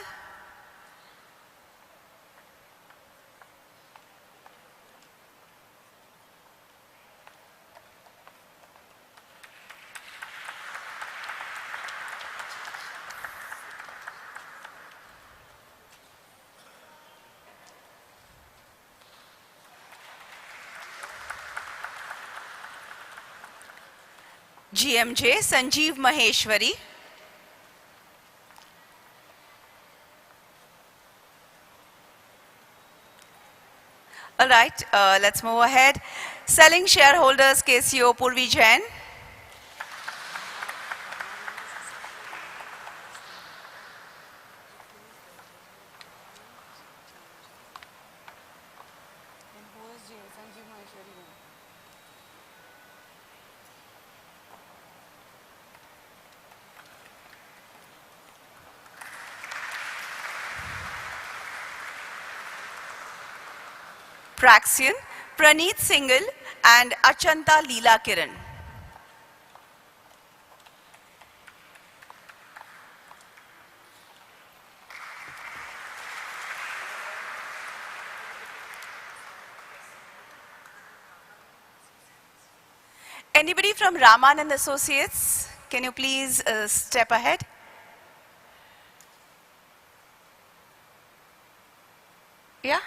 GMJ Sanjeev Maheshwari. All right, let's move ahead. Selling shareholders KCO Purvi Jain. Praxian, Praneeth Singhal and Achanta Leela Kiran. Anybody from Raman and Associates? Can you please step ahead? Yeah?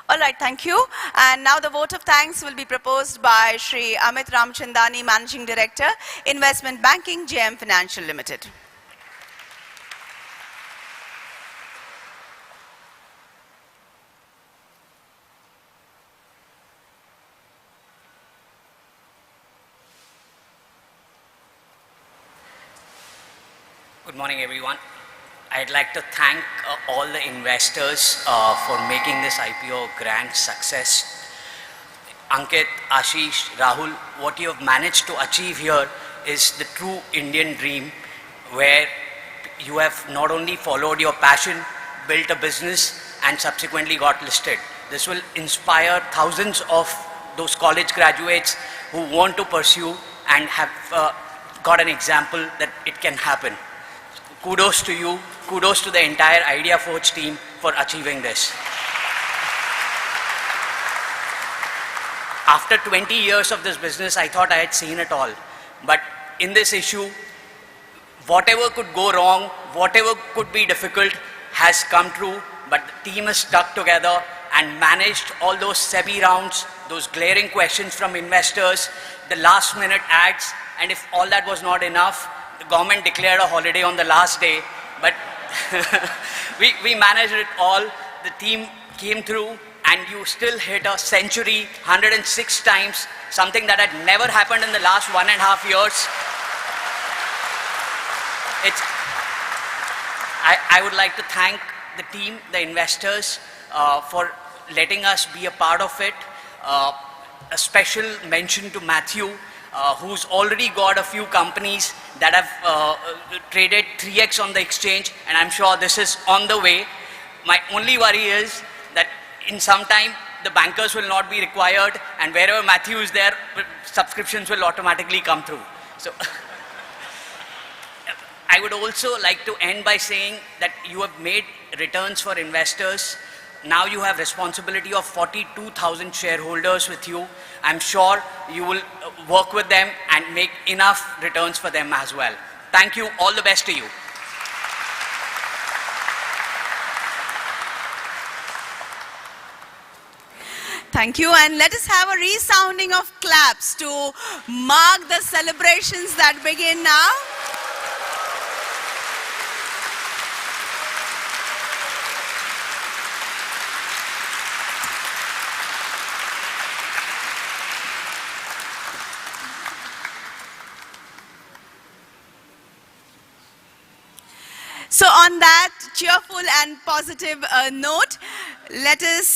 All right, thank you. And now the vote of thanks will be proposed by Shri Amit Ramchandani, Managing Director, Investment Banking, JM Financial Limited. Good morning, everyone. I'd like to thank all the investors for making this IPO a grand success. Ankit, Ashish, Rahul, what you have managed to achieve here is the true Indian dream, where you have not only followed your passion, built a business, and subsequently got listed. This will inspire thousands of those college graduates who want to pursue and have got an example that it can happen. Kudos to you. Kudos to the entire ideaForge team for achieving this. After 20 years of this business, I thought I had seen it all. But in this issue, whatever could go wrong, whatever could be difficult has come true, but the team has stuck together and managed all those SEBI rounds, those glaring questions from investors, the last minute ads, and if all that was not enough, the government declared a holiday on the last day, but we managed it all. The team came through and you still hit a century 106 times, something that had never happened in the last 1.5 years. I would like to thank the team, the investors, for letting us be a part of it. A special mention to Matthew, who's already got a few companies that have traded 3x on the exchange, and I'm sure this is on the way. My only worry is that in some time the bankers will not be required, and wherever Matthew is there, subscriptions will automatically come through. So I would also like to end by saying that you have made returns for investors. Now you have responsibility of 42,000 shareholders with you. I'm sure you will work with them and make enough returns for them as well. Thank you. All the best to you. Thank you, and let us have a resounding of claps to mark the celebrations that begin now. So on that cheerful and positive note, let us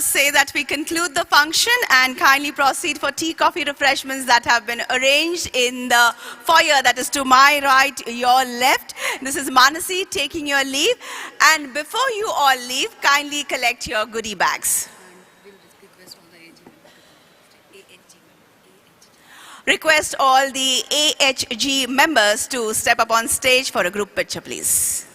say that we conclude the function and kindly proceed for tea, coffee, refreshments that have been arranged in the foyer that is to my right, your left. This is Manasi taking your leave. And before you all leave, kindly collect your goodie bags. Request all the AHG members to step up on stage for a group picture, please.